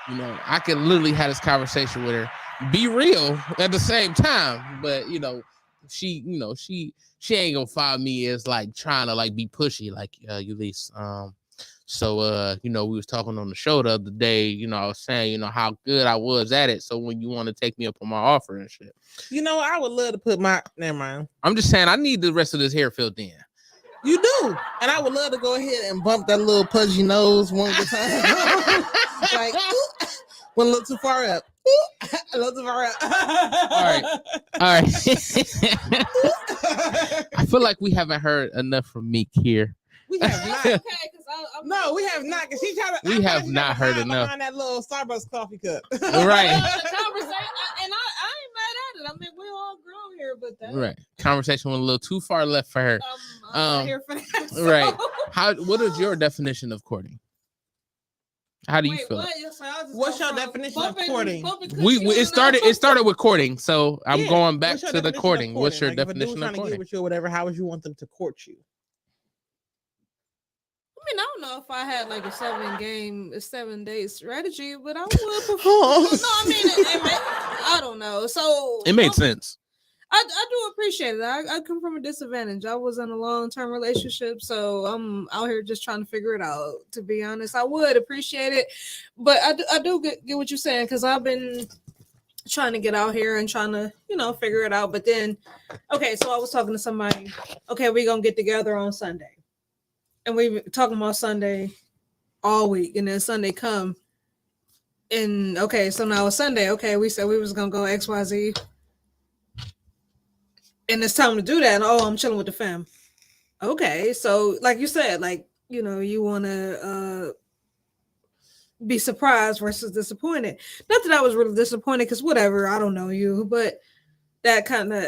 I could literally have this conversation with her, be real at the same time, but she ain't gonna find me as like trying to like be pushy, like Eulise. So we was talking on the show the other day, I was saying, how good I was at it. So when you want to take me up on my offer and shit. I would love to put never mind. I'm just saying I need the rest of this hair filled in. You do. And I would love to go ahead and bump that little pudgy nose one good time. Like, went a little too far up. A little too far up. All right. I feel like we haven't heard enough from Miche here. We have not. Okay, no, we have not. Cause we have not heard enough. Behind that little Starbucks coffee cup. Right. The conversation, and I ain't mad at it. I mean, we're all grown here, but that right. Conversation went a little too far left for her. I'm not here for that. So. Right. What is your definition of courting? How do you feel? What's your definition of courting? It started with courting, so I'm going back to the courting. What's your like definition of courting? Get with you or whatever, how would you want them to court you? I mean, I don't know if I had like a 7-day strategy, but I would prefer. No, I mean, I don't know. So it made sense. I do appreciate it. I come from a disadvantage. I was in a long-term relationship, so I'm out here just trying to figure it out. To be honest, I would appreciate it, but I do get what you're saying, because I've been trying to get out here and trying to figure it out. But then, okay, so I was talking to somebody. Okay, we're gonna get together on Sunday. And we were talking about Sunday all week, and then Sunday come, and okay, so now it's Sunday. Okay, we said we was gonna go XYZ. and it's time to do that. And, I'm chilling with the fam. Okay, so like you said, like you want to be surprised versus disappointed. Not that I was really disappointed, because whatever, I don't know you, but that kind of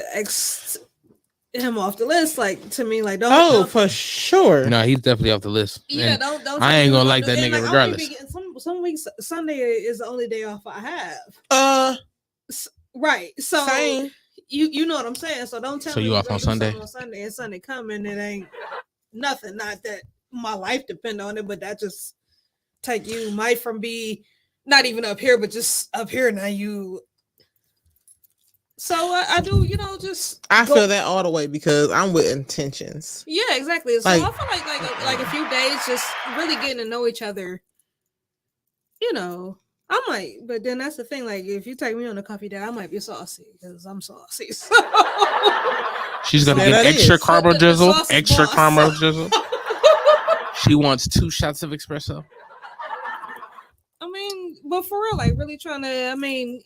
him off the list. Like, to me, like, don't for sure. No, he's definitely off the list. yeah, And don't. I ain't tell me gonna like that and, nigga like, regardless. Some weeks Sunday is the only day off I have. Right. So Same. you know what I'm saying. So don't tell So me you we're off gonna on do Sunday? something on Sunday and Sunday coming, it ain't nothing. Not that my life depend on it, but that just take you might from be not even up here, but just up here now you. So I do, just I go- feel that all the way because I'm with intentions. Yeah, exactly. So Like- I feel like a few days just really getting to know each other. I might, but then that's the thing. Like, if you take me on a coffee date, I might be saucy because I'm saucy. So. She's gonna Yeah, get that extra is. caramel The drizzle. sauce Extra boss. caramel drizzle. She wants 2 shots of espresso. I mean, but for real, like really trying to. I mean,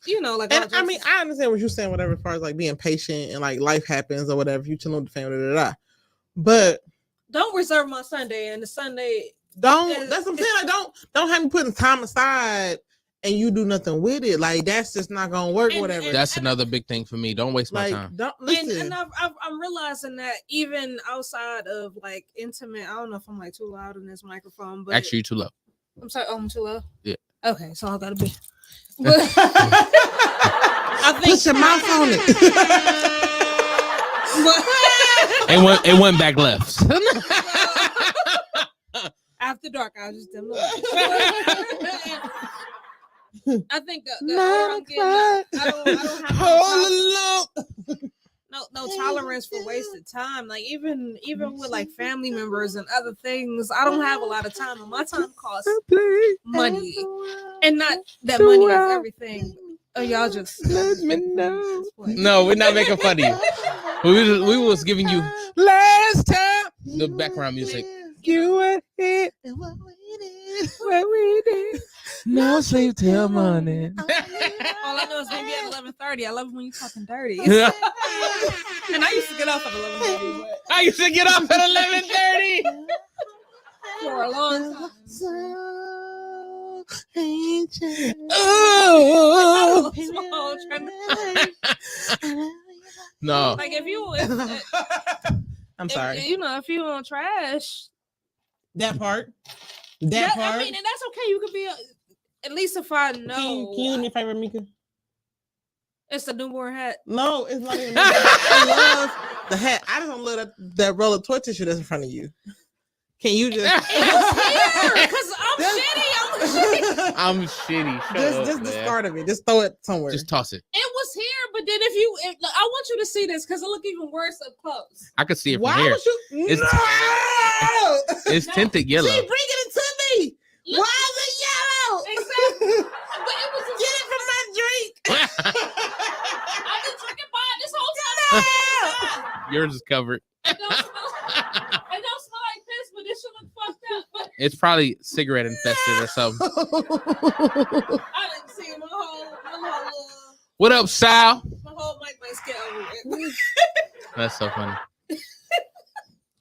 like. And I mean, I understand what you're saying, whatever, as far as like being patient and like life happens or whatever. You chilling with the family, but don't reserve my Sunday and the Sunday. don't. That's what I'm saying. Like, don't have me putting time aside and you do nothing with it. Like, that's just not gonna work. And- Whatever. That's another big thing for me. Don't waste my like, time. don't listen. And I'm realizing that even outside of like intimate, I don't know if I'm like too loud in this microphone, but Actually, you're too low. I'm sorry, I'm too low. Yeah. Okay, so I gotta be. But I think Put your mouth on it. It went back left. After dark, I was just dim light. I think the older I'm getting, I don't have no tolerance for wasted time. Like even with like family members and other things, I don't have a lot of time, and my time costs money, and not that money is everything. Oh, y'all just Let me know. No, we're not making fun of you. We was giving you Last time the background music. you were here, what we did. No sleep till morning. All I know is maybe at 11:30. I love it when you talking dirty. Yeah. And I used to get off at 11:30, but I used to get off at 11:30. for a long time. Oh. So, No. like if I'm sorry. if you want trash, That part. I mean, and that's okay. You could be at least if I know. Can you do me a favor, Mika? It's a newborn hat. No, it's not even. I love the hat. I just don't love that roll of toilet tissue that's in front of you. Can you just? Because I'm shitty. I'm shitty. Shut just up, the man. start of it. Just throw it somewhere. Just toss it. It was here, but then if I want you to see this because it look even worse up close. I could see it from Why here. would you? It's- No! It's tinted yellow. See, bring it to me. Look- Why is it yellow? Exactly. But it was Get it from my drink. I've been drinking wine this whole time. Yours is covered. It don't smell like piss, but this shit look fucked up. But It's probably cigarette infested or something. I didn't see my whole What up, Sal? my whole mic might scale over it. That's so funny.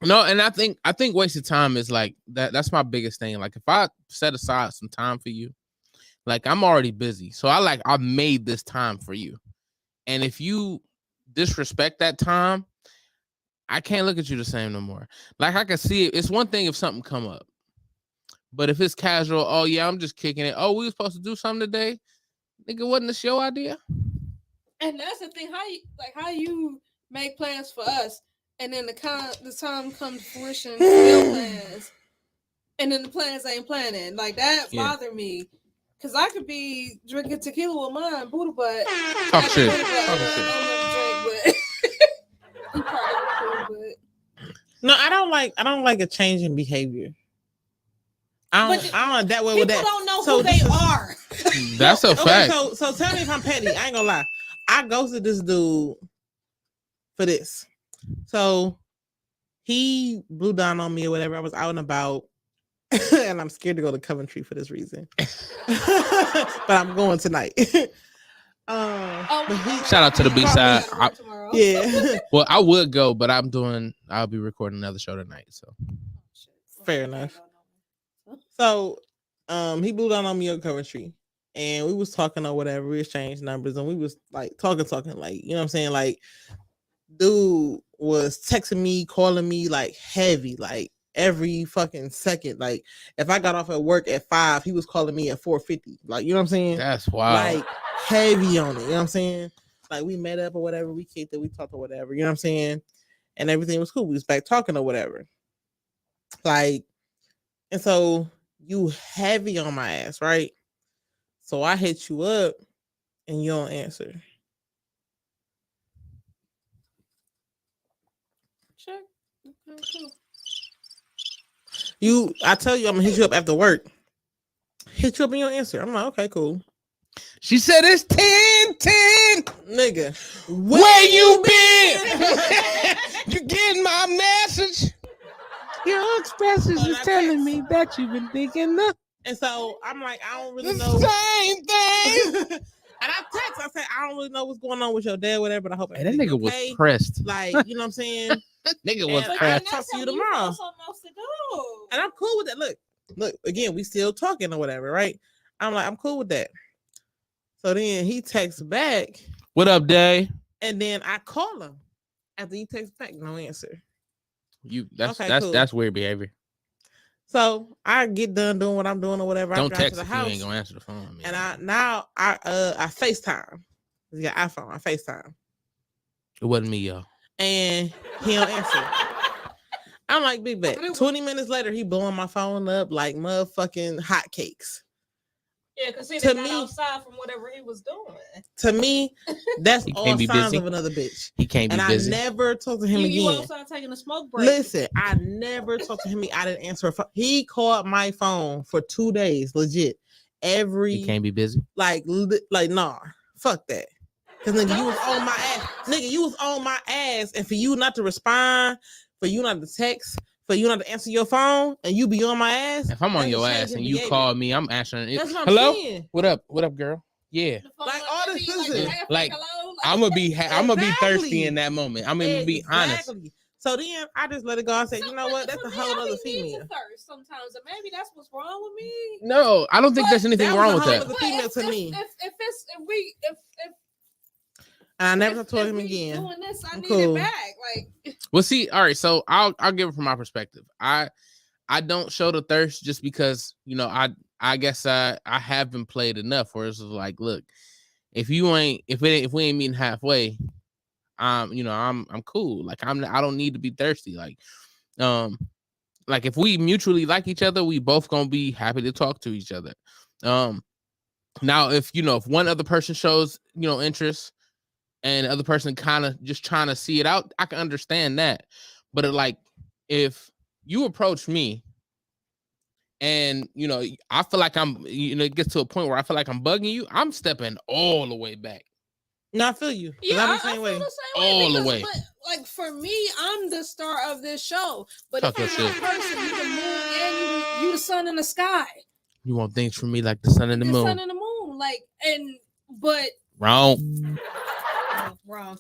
No, and I think wasted time is like that. That's my biggest thing. Like if I set aside some time for you, like I'm already busy, so I made this time for you, and if you disrespect that time, I can't look at you the same no more. Like I can see it. It's one thing if something come up, but if it's casual, oh yeah, I'm just kicking it. Oh, we were supposed to do something today, nigga. Wasn't this your idea? And that's the thing. How you make plans for us, and then the time comes to fruition, your plans, and then the plans ain't planning. Like that bothered me, cause I could be drinking tequila with mine, Buddha butt. Talk shit. Talk shit. No, I don't like a change in behavior. I don't like that way with that. People don't know So who they are. That's a fact. So tell me if I'm petty. I ain't gonna lie. I ghosted this dude for this. So he blew down on me or whatever. I was out and about, and I'm scared to go to Coventry for this reason. But I'm going tonight. But he, Shout out to the he B called side. me- Tomorrow. Yeah. Well, I would go, but I'll be recording another show tonight. So Fair enough. So, he blew down on me on Coventry, and we was talking or whatever. We exchanged numbers, and we was like talking, like, you know what I'm saying? Like, dude was texting me, calling me like heavy, like every fucking second. Like, if I got off at work at 5, he was calling me at 4:50. Like, you know what I'm saying? that's wild. Like heavy on it. You know what I'm saying? Like, we met up or whatever, we kicked it, we talked or whatever. You know what I'm saying? And everything was cool. We was back talking or whatever. Like, and so you heavy on my ass, right? So I hit you up and you don't answer. Check. Okay, cool. I tell you I'm gonna hit you up after work. Hit you up and you don't answer. I'm like, okay, cool. She said it's 10. Nigga, Where you been? You getting my message? Your expressions is telling me that you've been thinking the And so I'm like, I don't really know. same thing. And I text, I say, I don't really know what's going on with your dad, whatever, but I hope Hey, that everything's nigga okay. was pressed. Like, you know what I'm saying? Nigga was And I pressed. talk to you tomorrow. And I'm cool with that. Look, again, we still talking or whatever, right? I'm like, I'm cool with that. So then he texts back, What up, Day? and then I call him. After he texts back, no answer. That's weird behavior. So I get done doing what I'm doing or whatever. Don't I drive text to the if you house, ain't gonna answer the phone. Man. and I FaceTime. He got iPhone. I FaceTime, It wasn't me, y'all. and he don't answer. I'm like, big bet. 20 minutes later, he blowing my phone up like motherfucking hotcakes. Yeah, because he To got me- outside from whatever he was doing. To me, that's He all can't be signs busy. of another bitch. He can't be And busy. I never talked to him You again. outside taking a smoke break. Listen, I never talked to him. I didn't answer a phone. He called my phone for 2 days, legit. He can't be busy. Like, nah, fuck that. Cause nigga, you was on my ass. Nigga, you was on my ass, and for you not to respond, for you not to text, for you not to answer your phone, and you be on my ass. If I'm on that's your a change ass in and you behavior. call me, I'm answering it. That's what I'm Hello? saying. What up? What up, girl? Yeah. The phone Like, look all at this me is it. half Like, hello, I'm gonna be thirsty Exactly. in that moment. I'm gonna be honest. Exactly. So then I just let it go. I said, you know what? That's for a me, whole I other be needing female. to thirst sometimes, and maybe that's what's wrong with me. No, I don't think there's anything that was wrong a with whole that. other female to me. If And I never if told him we again. doing this, I I'm need cool. it back. Like, Well, see, all right, so I'll give it from my perspective. I don't show the thirst just because, you know, I guess I have been played enough where it's like, look, if we ain't meeting halfway, you know, I'm cool. Like I don't need to be thirsty. Like if we mutually like each other, we both gonna be happy to talk to each other. Now if one other person shows, interest and the other person kind of just trying to see it out, I can understand that. But if you approach me and, I feel like it gets to a point where I feel like I'm bugging you, I'm stepping all the way back. No, I feel you. yeah, I'm I the same feel way. the same All the because, way. But, like, for me, I'm the star of this show. But Talk if your I'm shit. that person, you the moon and you the sun in the sky. You want things from me like the sun and the The moon. sun and the moon. Like, but Wrong. wrong.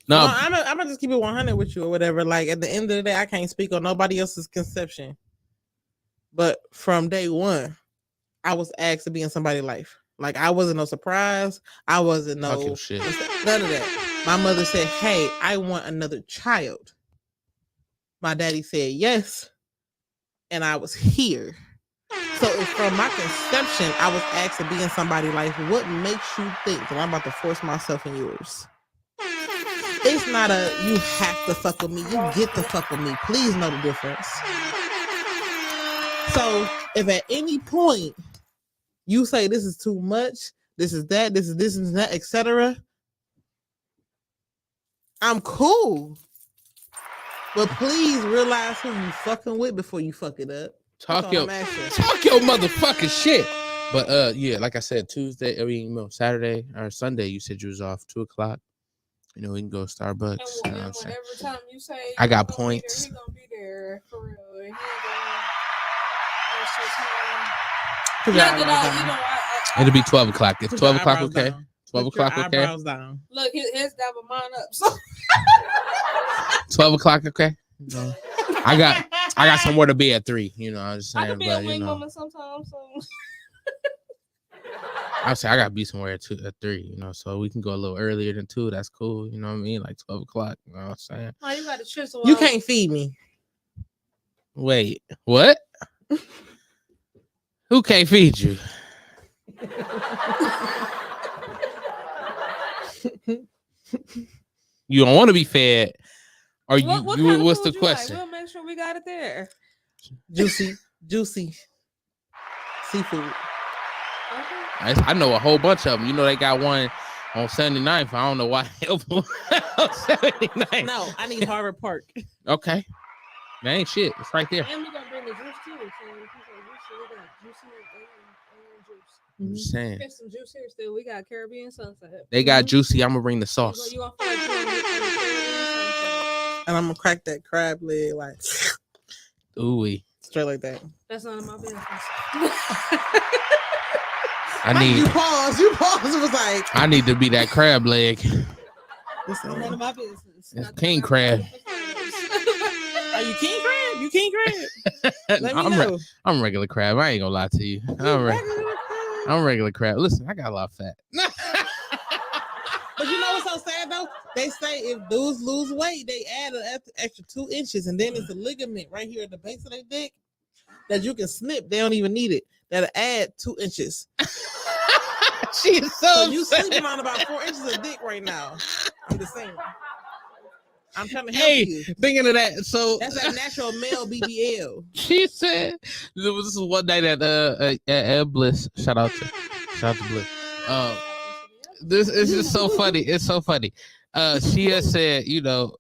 No, I'm gonna just keep it 100 with you or whatever. Like, at the end of the day, I can't speak on nobody else's conception. But from day one, I was asked to be in somebody's life. Like, I wasn't no surprise. I wasn't talk no your shit. none of that. My mother said, "Hey, I want another child." My daddy said yes, and I was here. So if from my conception, I was asked to be in somebody's life, what makes you think that I'm about to force myself in yours? It's not you have to fuck with me. You get to fuck with me. Please know the difference. So if at any point you say this is too much, this is that, this is this and that, etc., I'm cool. But please realize who you fucking with before you fuck it up. Talk That's all your I'm asking. talk your motherfucking shit. But yeah, like I said, Saturday or Sunday, you said you was off 2:00. We can go to Starbucks. You know what I'm saying? whatever time you say, I got he's gonna be there, points. He's gonna be there for real. He ain't gonna waste your time. Not that It'll be 12 o'clock. It's Put 12 your o'clock eyebrows okay? down. 12 Put your o'clock okay? eyebrows down. Look, his down, but mine up. So 12 o'clock okay? No. I got somewhere to be at 3. You know, I'm just saying. I can be but, a wing you know, woman sometimes. So. I say I gotta be somewhere at 3. You know, so we can go a little earlier than 2. That's cool. You know what I mean? Like 12 o'clock. You know what I'm saying? Oh, you got to chisel. You can't feed me. Wait, what? Who can't feed you? You don't want to be fed, or you? What you kind of what's the food you like? question? We'll make sure we got it there. Juicy seafood. Okay. I know a whole bunch of them. You know they got one on 79th. I don't know why. on 79th. No, I need Harvard Park. Okay, that ain't shit. It's right there. And we're gonna bring the juice too. So if you say juicy, we got juicy and juice. I'm just saying. There's some juice here still. We got Caribbean sunset. They got juicy. I'm gonna bring the sauce. You gonna find you on the Caribbean sunset. And I'm gonna crack that crab leg like Ooh, straight like that. That's none of my business. You pause. It was like I need to be that crab leg. listen, None of my business. It's king crab. are you king crab? You king crab? Let me know. I'm regular crab. I ain't gonna lie to you. I'm regular crab. Listen, I got a lot of fat. But you know what's so sad though? They say if dudes lose weight, they add an extra 2 inches, and then it's a ligament right here at the base of their dick that you can snip. They don't even need it. That'll add 2 inches. She's So you sleeping on about 4 inches of dick right now. I'm just saying. I'm trying to help you. Thinking of that. So That's a natural male BBL. she said this was one night at Bliss. Shout out to Bliss. This is just so funny. It's so funny. She has said, you know,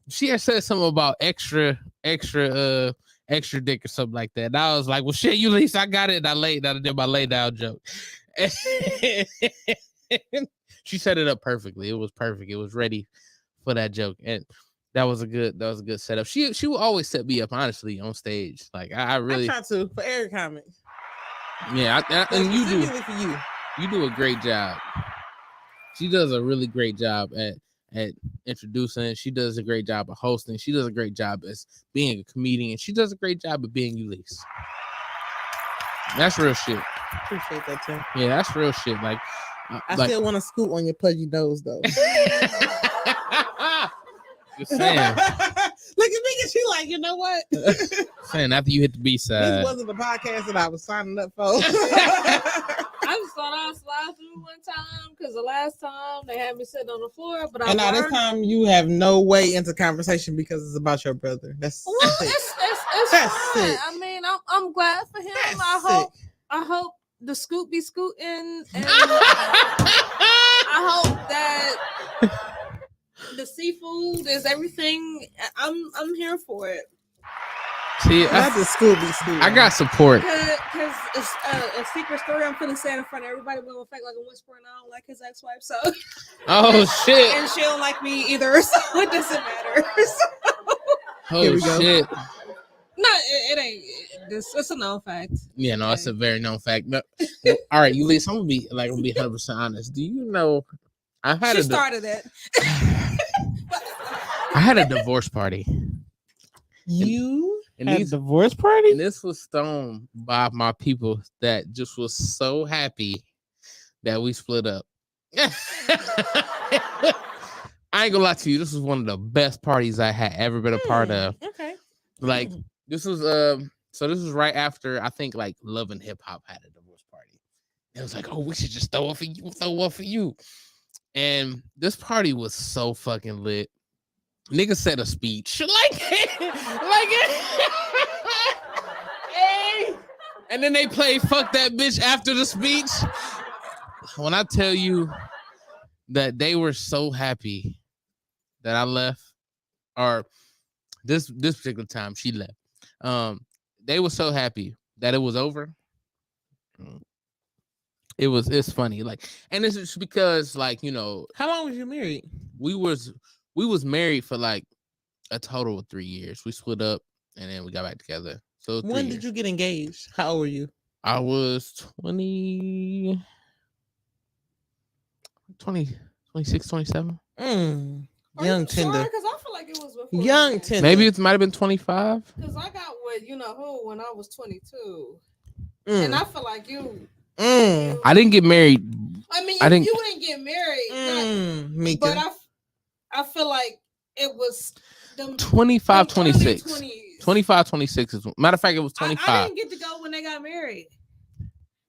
she has said something about extra dick or something like that. And I was like, well, shit, Eulise, I got it. And I did my lay down joke. She set it up perfectly. It was perfect. It was ready for that joke. And that was a good setup. She will always set me up, honestly, on stage. Like I really I try to for every comment. Yeah, and you do. For you. You do a great job. She does a really great job at introducing. She does a great job of hosting. She does a great job as being a comedian. She does a great job of being Eulise. That's real shit. Appreciate that, Tim. Yeah, that's real shit. Like, I still want to scoop on your pudgy nose, though. Just saying. Look at me, and she like, you know what? Saying after you hit the B-side. This wasn't the podcast that I was signing up for. I just thought I'd slide through one time because the last time they had me sitting on the floor, but and now this time you have no way into conversation because it's about your brother. That's it's That's fine. sick. I mean, I'm glad for him. That's I hope the scoop be scooting, and I hope that the seafood is everything. I'm here for it. See, Not the Scooby. I got support. Because it's a secret story I'm finna say in front of everybody. But I'm fake like I'm whispering. I don't like his ex-wife, so. Oh shit! And she don't like me either, so it doesn't matter. Oh shit! No, it ain't. It's a known fact. Yeah, no, it's a very known fact. No. All right, Eulise, I'm gonna be 100% honest. Do you know I started it. I had a divorce party. You and had a divorce party? And this was thrown by my people that just was so happy that we split up. I ain't gonna lie to you. This was one of the best parties I had ever been a part of. Okay. Like this was so this was right after I think like Love and Hip Hop had a divorce party. It was like, oh, we should just throw one for you. And this party was so fucking lit. Nigga said a speech like hey. And then they played Fuck That Bitch after the speech. When I tell you that they were so happy that I left, or this particular time she left, they were so happy that it was over. It's funny, like, and it's just because, like, you know, how long was you married? We was married for like a total of 3 years. We split up and then we got back together. So when did you get engaged? How old were you? I was 20, 26, 27. Are Young you tender. Because I feel like it was before. Young then. tender. Maybe it might have been 25. Because I got with you know who when I was 22, Mm. and I feel like you. I didn't get married. I mean, I didn't. You didn't get married, Miche. but I feel like it was 25, them 26. 20s. 25, 26 is matter of fact, it was 25. I didn't get to go when they got married.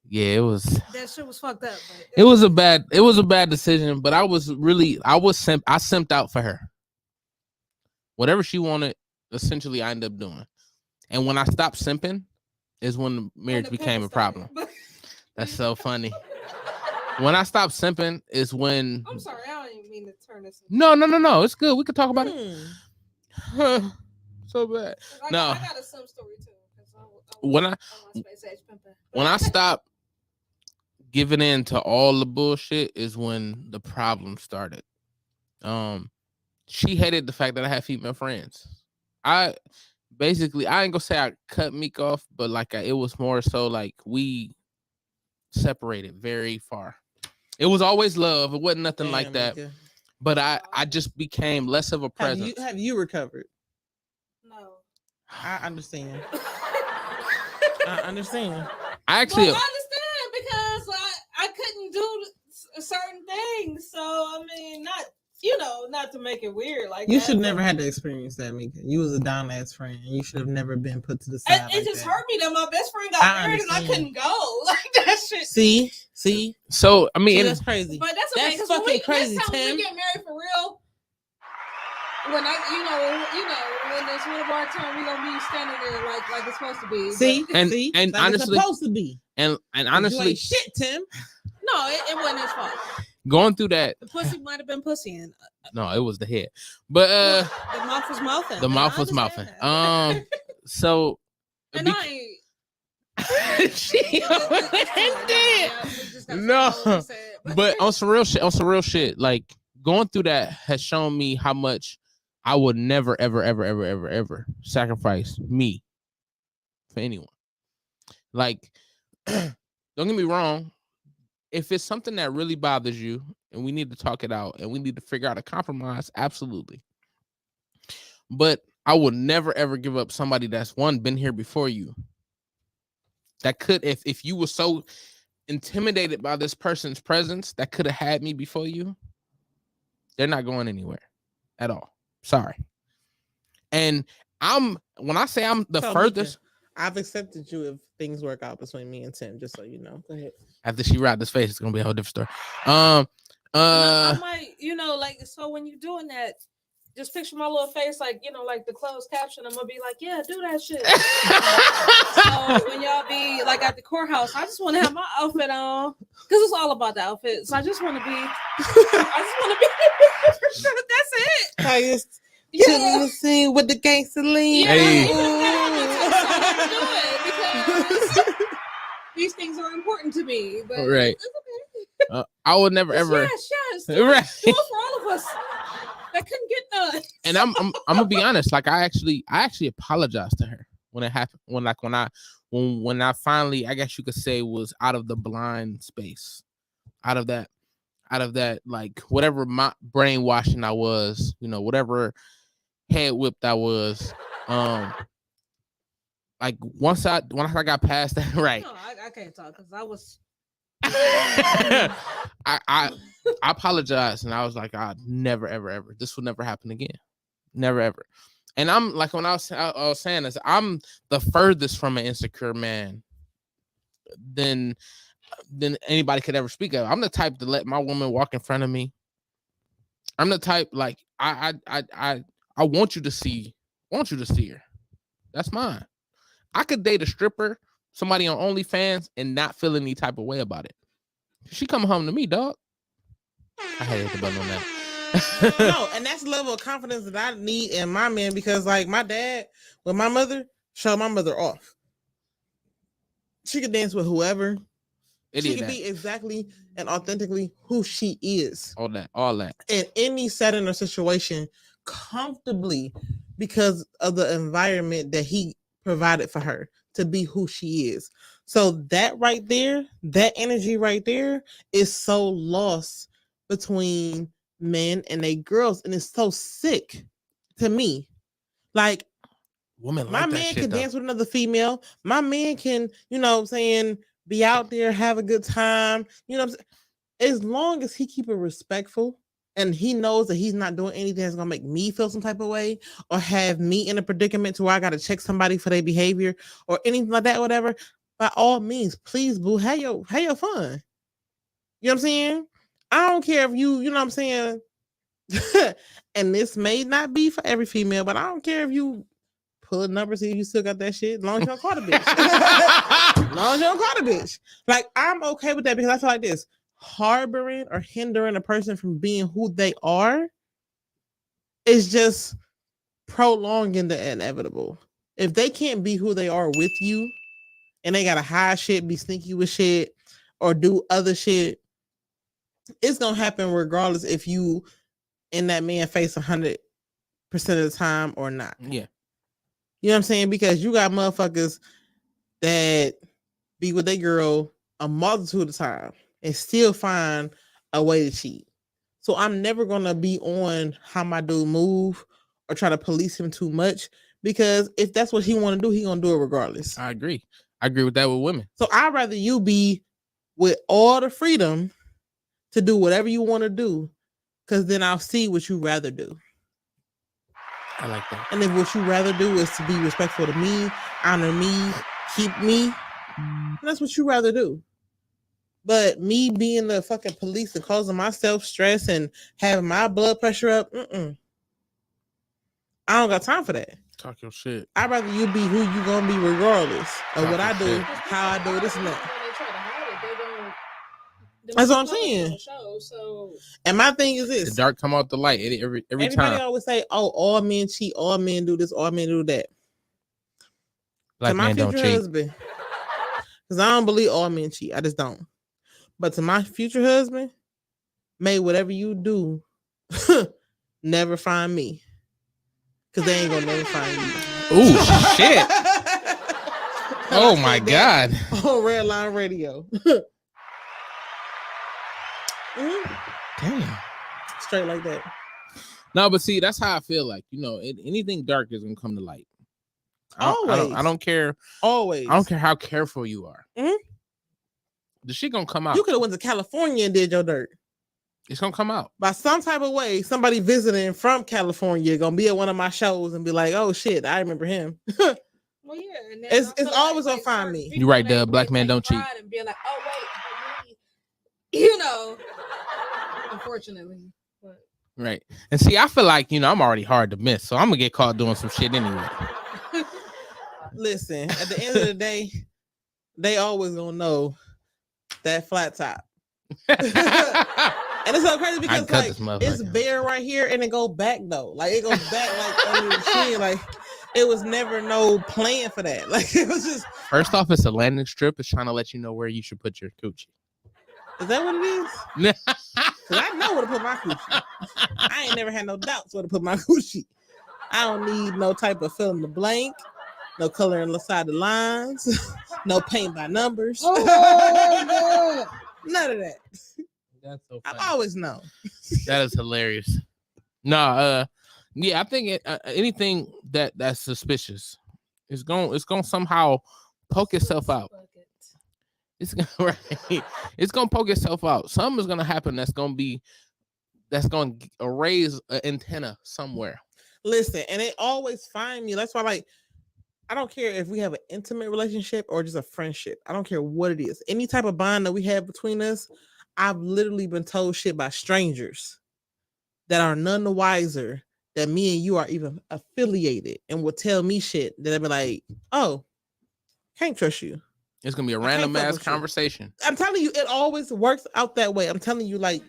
Yeah, it was. That shit was fucked up. It was a bad decision, but I simped out for her. Whatever she wanted, essentially, I ended up doing. And when I stopped simping, is when the marriage became a problem. That's so funny. When I stopped simping is when. I'm sorry, I don't even mean to turn this. No. It's good. We can talk about it. So bad. I No. got a simp story too. When I stopped giving in to all the bullshit is when the problem started. She hated the fact that I had female friends. I ain't gonna say I cut Meek off, but like it was more so like we separated very far. It was always love. It wasn't nothing like that. Mika. But I just became less of a presence. Have you recovered? No. I understand. I understand. I actually understand because I couldn't do certain things. So I mean, not to make it weird. Like you should never had to experience that, Mika. You was a down ass friend. You should have never been put to the side. It just hurt me that my best friend got married and I couldn't go. Like that shit. See. So I mean, that's crazy. But that's okay. That's fucking crazy, Tim. Tim. When we get married for real. When when it's one of our turn, we gonna be standing there like it's supposed to be. See, and like honestly, it's supposed to be. And honestly, shit, Tim. No, it wasn't his fault. Going through that, the pussy might have been pussying. No, it was the head, but the mouth was mouthing. The mouth was mouthing. So and I ain't. She no, but on some real shit, like going through that has shown me how much I would never, ever sacrifice me for anyone. Like, don't get me wrong. If it's something that really bothers you and we need to talk it out and we need to figure out a compromise, absolutely. But I would never, ever give up somebody that's been here before you. That could, if you were so intimidated by this person's presence that could have had me before you, they're not going anywhere at all. Sorry. And when I say I'm the furthest, I've accepted you if things work out between me and Tim, just so you know. Go ahead. After she wrapped this face, it's gonna be a whole different story. I might, like, so when you're doing that, just picture my little face, like, like the closed caption. I'm gonna be like, yeah, do that shit. So when y'all be like at the courthouse, I just want to have my outfit on because it's all about the outfit. So I just want to be. That's it. I just chilling the scene with the gangster lean. Yeah, hey. Do it because these things are important to me. But right. It's okay. I would never ever. Yes. Right. Do it for all of us. That couldn't get done. And I'm gonna be honest. Like I actually apologized to her when it happened. When I finally, I guess you could say, was out of the blind space, out of that, like whatever my brainwashing I was, whatever head whipped I was. Like once I got past that, right? No, I can't talk because I was. I apologized and I was like, I never ever this will never happen again, never ever. And I'm like, when I was saying this, I'm the furthest from an insecure man than anybody could ever speak of. I'm the type to let my woman walk in front of me. I'm the type like I want you to see her. That's mine. I could date a stripper, somebody on OnlyFans, and not feel any type of way about it. She come home to me, dog. I had to hit the button on that. No, and that's the level of confidence that I need in my man because, like, my dad with my mother showed my mother off. She could dance with whoever. She could be exactly and authentically who she is. All that. In any setting or situation, comfortably, because of the environment that he provided for her to be who she is. So that right there, that energy right there is so lost between men and they girls. And it's so sick to me. Like, Women my like that man shit can though. dance with another female. My man can, you know what I'm saying, be out there, have a good time. You know what I'm saying? As long as he keep it respectful and he knows that he's not doing anything that's gonna make me feel some type of way or have me in a predicament to where I gotta check somebody for their behavior or anything like that, whatever. By all means, please, boo, have your fun. You know what I'm saying? I don't care if you know what I'm saying. And this may not be for every female, but I don't care if you pull a number, see if you still got that shit. As long as you don't call the bitch. As long as you don't call the bitch. Like, I'm okay with that because I feel like this. Harboring or hindering a person from being who they are is just prolonging the inevitable. If they can't be who they are with you and they gotta hide shit, be sneaky with shit, or do other shit, it's gonna happen regardless if you and that man face 100% of the time or not. Yeah. You know what I'm saying? Because you got motherfuckers that be with their girl a multitude of time and still find a way to cheat. So I'm never gonna be on how my dude move or try to police him too much, because if that's what he want to do, he gonna do it regardless. I agree. I agree with that with women. So I'd rather you be with all the freedom to do whatever you want to do, because then I'll see what you rather do. I like that. And if what you rather do is to be respectful to me, honor me, keep me, that's what you rather do. But me being the fucking police and causing myself stress and having my blood pressure up, I don't got time for that. Talk your shit. I'd rather you be who you gonna be regardless of what I do, how I do this and that. That's what I'm saying. And my thing is this: the dark come out the light every everybody time. always say, "Oh, all men cheat, all men do this, all men do that." Black to my men don't future cheat. husband, because I don't believe all men cheat. I just don't. But to my future husband, may whatever you do, never find me, because they ain't gonna never find you. Ooh, shit! Oh my god! On Red Line Radio. Damn. Straight like that. No, but see, that's how I feel. Like, you know, anything dark is gonna come to light. I don't care. Always. I don't care how careful you are. Mhm. The shit gonna come out. You could have went to California and did your dirt. It's gonna come out. By some type of way, somebody visiting from California gonna be at one of my shows and be like, "Oh shit, I remember him." Well, yeah, and it's always gonna find me. You're right, Dub. Black men don't cheat. And be like, "Oh wait," you know. Unfortunately, but. Right. And see, I feel like, you know, I'm already hard to miss, so I'm gonna get caught doing some shit anyway. Listen, at the end of the day, they always gonna know that flat top. And it's so crazy because like it's bare right here and it go back though. Like it goes back like under the chin. Like it was never no plan for that. Like it was just first off, it's a landing strip. It's trying to let you know where you should put your coochie. Is that what it is? Cause I know where to put my coochie. I ain't never had no doubts where to put my coochie. I don't need no type of fill in the blank, no color inside the lines, no paint by numbers. Oh, none of that. That's so funny. I always know. That is hilarious. No, yeah, I think anything that's suspicious is going somehow poke itself out. It's gonna It's gonna poke itself out. Something is gonna happen that's gonna raise an antenna somewhere. Listen, and they always find me. That's why, like, I don't care if we have an intimate relationship or just a friendship. I don't care what it is. Any type of bond that we have between us, I've literally been told shit by strangers that are none the wiser that me and you are even affiliated and will tell me shit that I'd be like, oh, can't trust you. It's gonna be a random ass conversation. I'm telling you, it always works out that way. I'm telling you, like,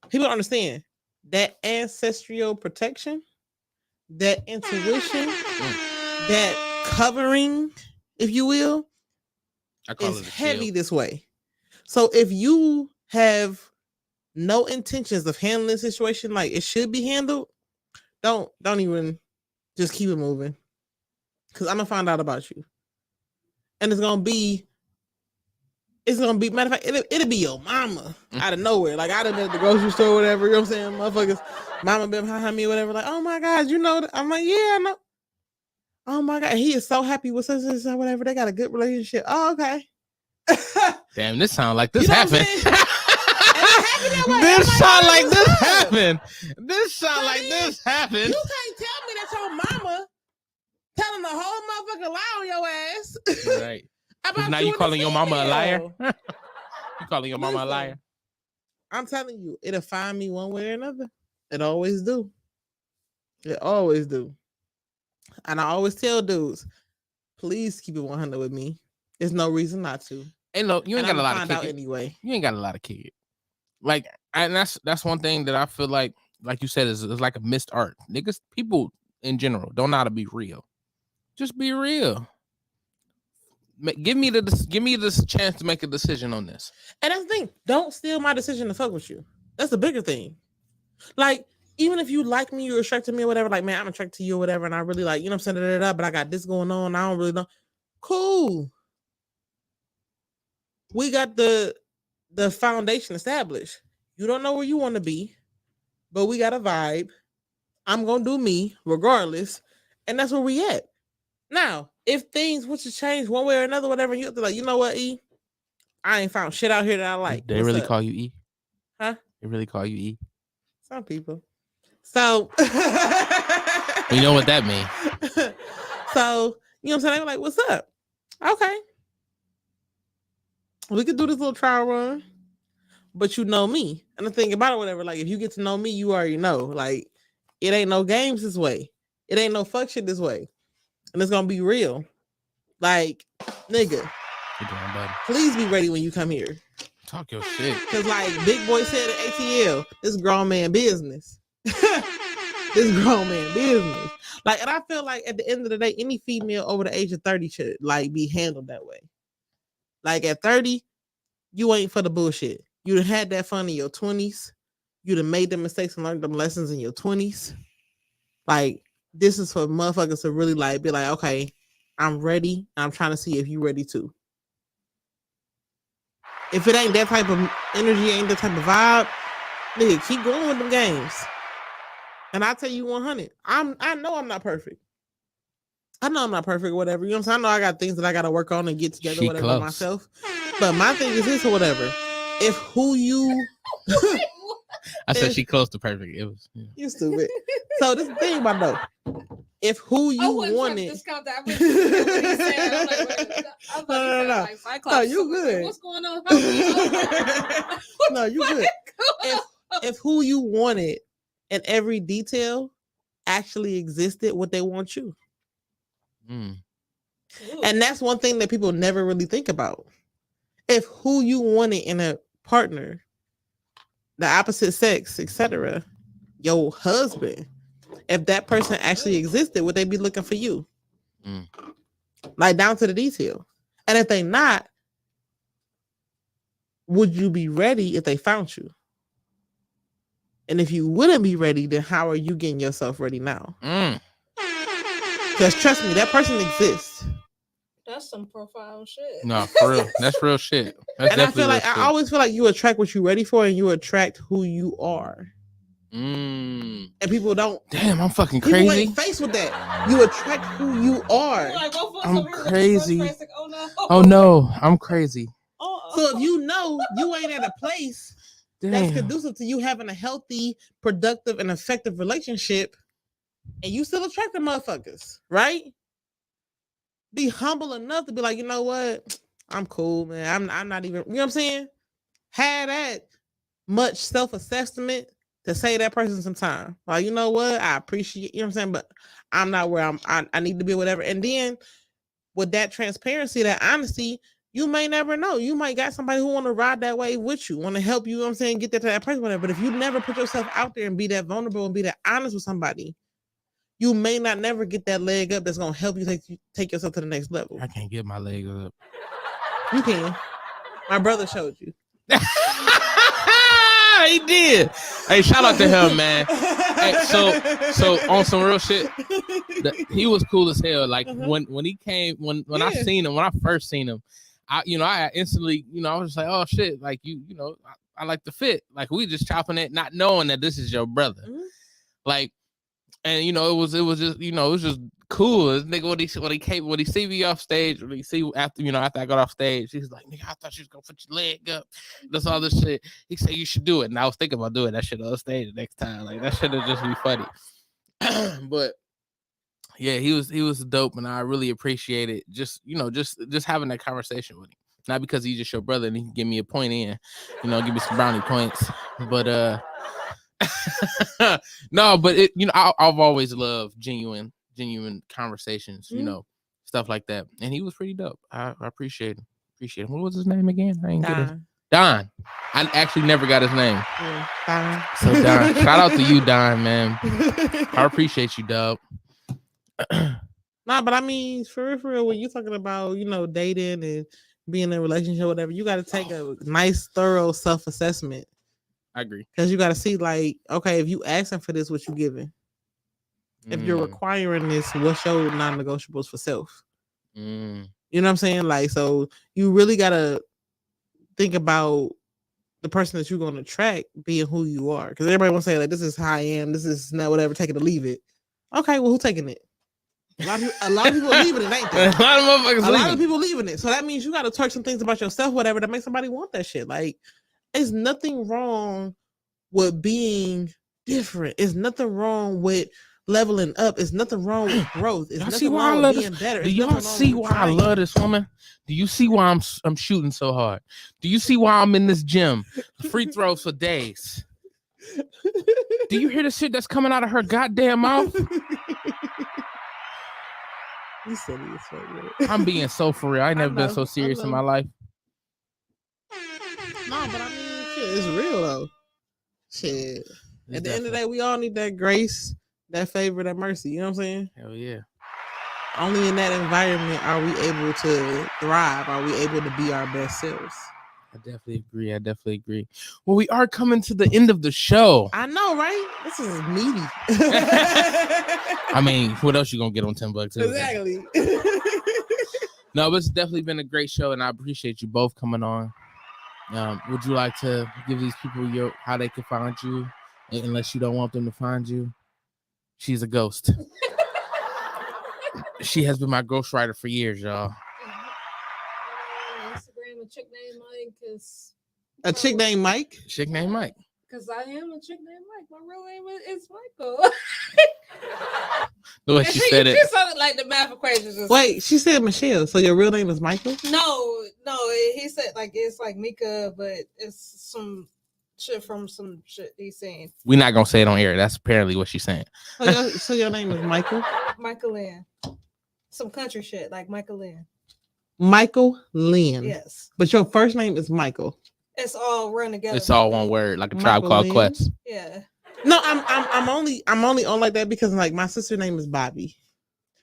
people don't understand that ancestral protection, that intuition, that covering, if you will, is heavy this way. So if you have no intentions of handling the situation like it should be handled, don't even just keep it moving. Because I'm gonna find out about you. And it's gonna be it's gonna be, matter of fact, it'll be your mama out of nowhere. Like I done been at the grocery store, or whatever. You know what I'm saying? Motherfuckers, mama been behind me, or whatever. Like, oh my God, you know that? I'm like, yeah, I know. Oh my God, he is so happy with such and such, whatever. They got a good relationship. Oh, okay. Damn, this sound like this You know what I'm happened. saying? And it happened that way. This I'm sound oh, like what's this up? happened. This sound like this happened. You can't tell me that your mama telling the whole motherfucking lie on your ass. Right. About Now you and the calling your mama a liar? female. You calling your mama a Listen, liar? I'm telling you, it'll find me one way or another. It always do. It always do. And I always tell dudes, please keep it 100 with me. There's no reason not to. Hey, look, you ain't And got a I'ma lot of find out kids. anyway. You ain't got a lot of kids. Like, and that's one thing that I feel like you said, is like a missed art. Niggas, people in general don't know how to be real. Just be real. Give me this chance to make a decision on this. And that's the thing. Don't steal my decision to fuck with you. That's the bigger thing. Like, even if you like me, you're attracted to me or whatever, like, man, I'm attracted to you or whatever, and I really like, you know what I'm saying, but I got this going on, I don't really know. Cool. We got the foundation established. You don't know where you want to be, but we got a vibe. I'm going to do me regardless. And that's where we at. Now, if things were to change one way or another, whatever, you have to like, you know what, E? I ain't found shit out here that I like. They What's really up? call you E? Huh? They really call you E? Some people. So You know what that means. So, you know what I'm saying? They were like, what's up? Okay. We could do this little trial run, but you know me. And the thing about it, whatever, like if you get to know me, you already know. Like, it ain't no games this way. It ain't no fuck shit this way. And it's gonna be real. Like, nigga, please be ready when you come here. Talk your shit. Cause like Big Boy said at ATL, this grown man business. This grown man business. Like, and I feel like at the end of the day, any female over the age of 30 should like be handled that way. Like at 30, you ain't for the bullshit. You done had that fun in your 20s. You done made them mistakes and learned them lessons in your 20s. Like, this is for motherfuckers to really like be like, okay, I'm ready. I'm trying to see if you ready too. If it ain't that type of energy, ain't that type of vibe, nigga, keep going with them games. And I tell you 100, I know I'm not perfect. I know I'm not perfect or whatever. You know what I'm saying? I know I got things that I got to work on and get together, whatever, close. myself. But my thing is this or whatever. If who you... I said she close to perfect. It was... Yeah. You stupid. So this is the thing about though. If who you wanted... No, you good. What's going on? No, you good. If who you wanted in every detail actually existed, what they want you. And that's one thing that people never really think about. If who you wanted in a partner, the opposite sex, etc., your husband, if that person actually existed, would they be looking for you? Like down to the detail. And if they not, would you be ready if they found you? And if you wouldn't be ready, then how are you getting yourself ready now? Because trust me, that person exists. That's some profound shit. No, for real. That's real shit. That's And I feel like real shit. I always feel like you attract what you're ready for, and you attract who you are. And people don't. Damn, I'm fucking People crazy. ain't faced with that. You attract who you are. I'm crazy. Oh no, I'm crazy. So if you know you ain't at a place that's Damn. conducive to you having a healthy, productive, and effective relationship, and you still attract the motherfuckers, right? Be humble enough to be like, you know what? I'm cool, man. I'm not even, you know what I'm saying? Have that much self-assessment to say that person some time. Like, you know what? I appreciate, you know what I'm saying? But I'm not where I need to be, whatever. And then with that transparency, that honesty, you may never know. You might got somebody who want to ride that wave with you, want to help you, you know what I'm saying, get that to that person, whatever. But if you never put yourself out there and be that vulnerable and be that honest with somebody, you may not never get that leg up that's going to help you take yourself to the next level. I can't get my legs up. You can. My brother showed you. He did. Hey, shout out to him, man. Hey, so on some real shit, he was cool as hell. Like when he came, when I seen him, when I first seen him, I instantly, I was just like, oh shit, like I like the fit. Like we just chopping it, not knowing that this is your brother. Mhm. Like, and it was just, it was just cool. This nigga when he see me off stage, when he see after I got off stage, he's like, nigga, I thought you was gonna put your leg up. That's all this shit. He said you should do it. And I was thinking about doing that shit on stage the next time. Like that shit would just be funny. But yeah, he was dope, and I really appreciate it. Just just having that conversation with him. Not because he's just your brother and he can give me a point in, give me some brownie points. But no, but I've always loved genuine conversations, stuff like that. And he was pretty dope. I appreciate him. What was his name again? I ain't get it. Don. I actually never got his name. Yeah, Don. So Don, shout out to you, Don, man. I appreciate you, dog. Nah, but I mean, for real, when you're talking about, dating and being in a relationship, whatever, you got to take a nice, thorough self-assessment. I agree. Because you got to see, like, okay, if you asking for this, what you giving? If you're requiring this, what's your non-negotiables for self? You know what I'm saying? Like, so you really got to think about the person that you're going to attract being who you are. Because everybody wants to say, like, this is how I am. This is not whatever, take it or leave it. Okay, well, who's taking it? A lot of people are leaving it, ain't they? A lot of motherfuckers A lot of people leaving it. So that means you got to touch some things about yourself, whatever, that makes somebody want that shit. Like, there's nothing wrong with being different. There's nothing wrong with leveling up. There's nothing wrong with growth. There's nothing wrong with being better. Do y'all see why I love this woman? Do you see why I'm shooting so hard? Do you see why I'm in this gym? Free throws for days. Do you hear the shit that's coming out of her goddamn mouth? You silly as fuck. I'm being so for real. I ain't never been so serious in my life. No, but I mean, shit, it's real though. Shit. At the end of the day, we all need that grace, that favor, that mercy. You know what I'm saying? Hell yeah. Only in that environment are we able to thrive. Are we able to be our best selves? I definitely agree. Well, we are coming to the end of the show. I know, right? This is meaty. I mean, what else you gonna get on $10? Exactly. No, but it's definitely been a great show, and I appreciate you both coming on. Would you like to give these people how they can find you, unless you don't want them to find you? She's a ghost. She has been my ghostwriter for years, y'all. Instagram, a chick named Mike, because a chick named Mike. Chick named Mike. Because I am a chick named Mike. My real name is Michael. The way she said it. She sounded like the math equations. Wait, she said Michelle. So your real name is Michael? No. He said like it's like Mika, but it's some shit from some shit he's saying. We're not gonna say it on air. That's apparently what she's saying. So your name is Michael? Michael Lynn. Some country shit like Michael Lynn. Michael Lynn. Yes. But your first name is Michael. It's all run together. It's all one word, like a Tribe Called Quest. Yeah. No, I'm only on like that because like my sister's name is Bobby.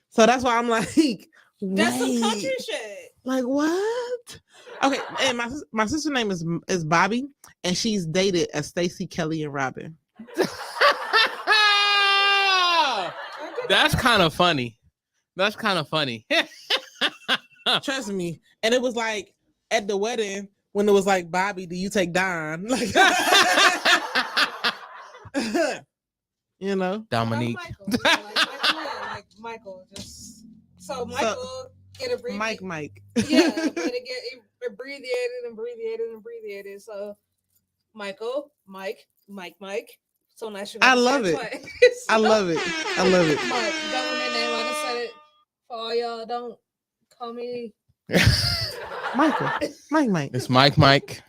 So that's why I'm like, that's some country shit. Like what? Okay, and my sister's name is Bobby, and she's dated as Stacey, Kelly, and Robin. That's kind of funny. Trust me. And it was like at the wedding when it was like, Bobby, do you take Don? Like, you know, Dominique. Like Michael, just so Michael get a breathe. Mike. Yeah, but it abbreviated. So Michael, Mike. So nice. I love it. I love it. My government name, like I said it for all y'all. Don't call me Michael. Mike. It's Mike.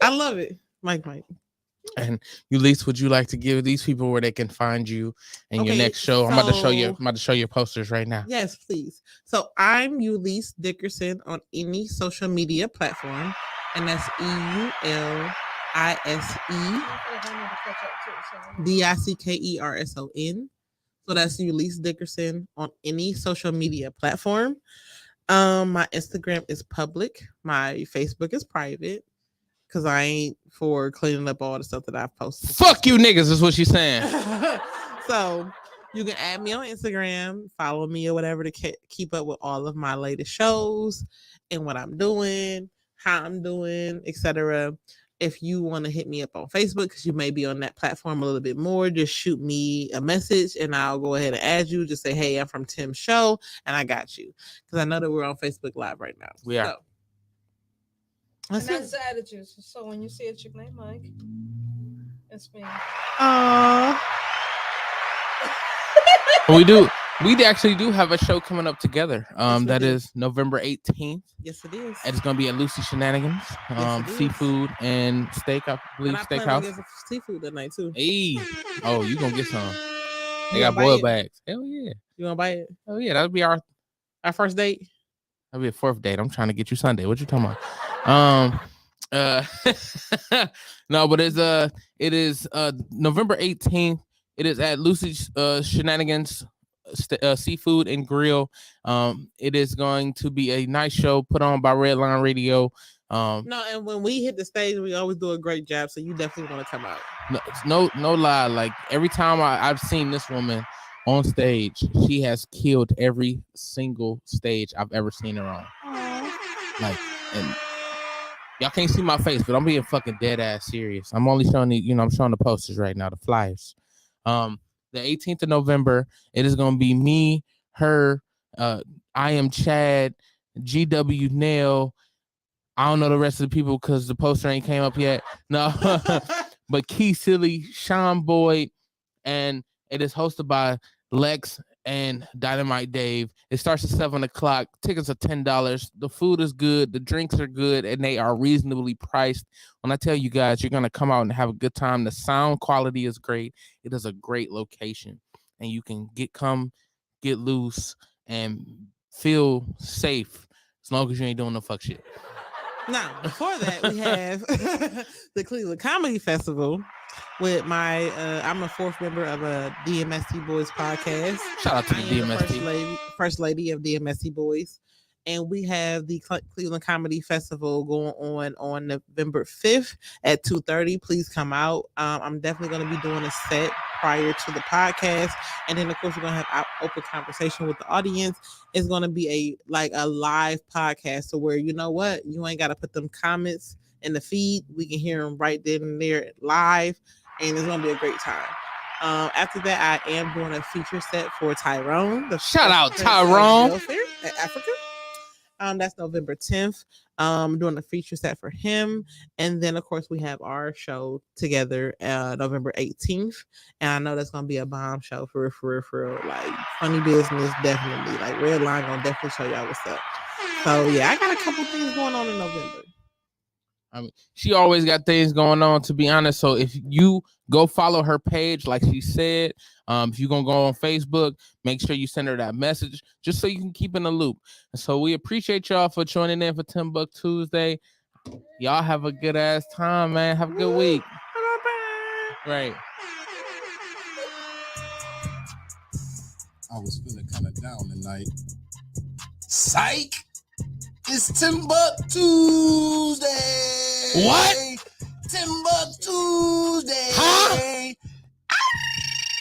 I love it. Mike. And Eulise, would you like to give these people where they can find you and your next show? I'm about to show your posters right now. Yes, please. So I'm Eulise Dickerson on any social media platform, and that's EULISE Dickerson. So that's Eulise Dickerson on any social media platform. My Instagram is public. My Facebook is private. Because I ain't for cleaning up all the stuff that I've posted. Fuck you niggas is what she's saying. So you can add me on Instagram, follow me or whatever to keep up with all of my latest shows. and what I'm doing, how I'm doing, etc. If you want to hit me up on Facebook, because you may be on that platform a little bit more, just shoot me a message and I'll go ahead and add you. Just say, hey, I'm from Tim's show, and I got you. Because I know that we're on Facebook Live right now. We are. So, And that's the attitude. So when you see a chick named Mike, it's me. We actually do have a show coming up together. Yes, we That do. is November 18th. Yes, it is. And it's gonna be at Lucy Shenanigans, Yes, it is. seafood and steak, I believe, And I plan on steakhouse. getting some seafood that night too. Hey, oh, you gonna get some? They You got gonna buy boiled it? bags. Hell yeah. You want to buy it? Oh yeah, that'll be our first date. That'll be a fourth date. I'm trying to get you Sunday. What you talking about? No, but it is November 18th. It is at Lucy's Shenanigans Seafood and Grill. It is going to be a nice show put on by Redline Radio. No, and when we hit the stage, we always do a great job. So you definitely want to come out. No lie. Like every time I've seen this woman on stage, she has killed every single stage I've ever seen her on. Like, and y'all can't see my face, but I'm being fucking dead ass serious. I'm only showing I'm showing the posters right now, the flyers. The 18th of November, it is gonna be me, her, I am Chad, GW Nail. I don't know the rest of the people because the poster ain't came up yet. No, but Key Silly, Sean Boyd, and it is hosted by Lex and Dynamite Dave. It starts at 7:00. Tickets are $10. The food is good, the drinks are good, and they are reasonably priced. When I tell you guys, you're gonna come out and have a good time. The sound quality is great. It is a great location, and you can get loose and feel safe as long as you ain't doing no fuck shit. Now, before that, we have the Cleveland Comedy Festival with I'm a fourth member of a DMST Boys podcast. Shout out to the DMST. First lady of DMST Boys. And we have the Cleveland Comedy Festival going on November 5th at 2:30. Please come out. I'm definitely going to be doing a set prior to the podcast. And then, of course, we're going to have open conversation with the audience. It's going to be a live podcast. So where, you know what? You ain't got to put them comments in the feed. We can hear them right then and there live. And it's going to be a great time. After that, I am doing a feature set for Tyrone. Shout out Tyrone at Africa. That's November 10th. Doing a feature set for him. And then, of course, we have our show together November 18th. And I know that's going to be a bomb show for real. Like, funny business, definitely. Like, Redline going to definitely show y'all what's up. So, yeah, I got a couple things going on in November. I mean, she always got things going on, to be honest. So if you go follow her page, like she said, if you're going to go on Facebook, make sure you send her that message just so you can keep in the loop. And so we appreciate y'all for joining in for TimbukTuesday. Y'all have a good ass time, man. Have a good week. Right. I was feeling kind of down tonight. Psych! It's TimbukTuesday! What? TimbukTuesday!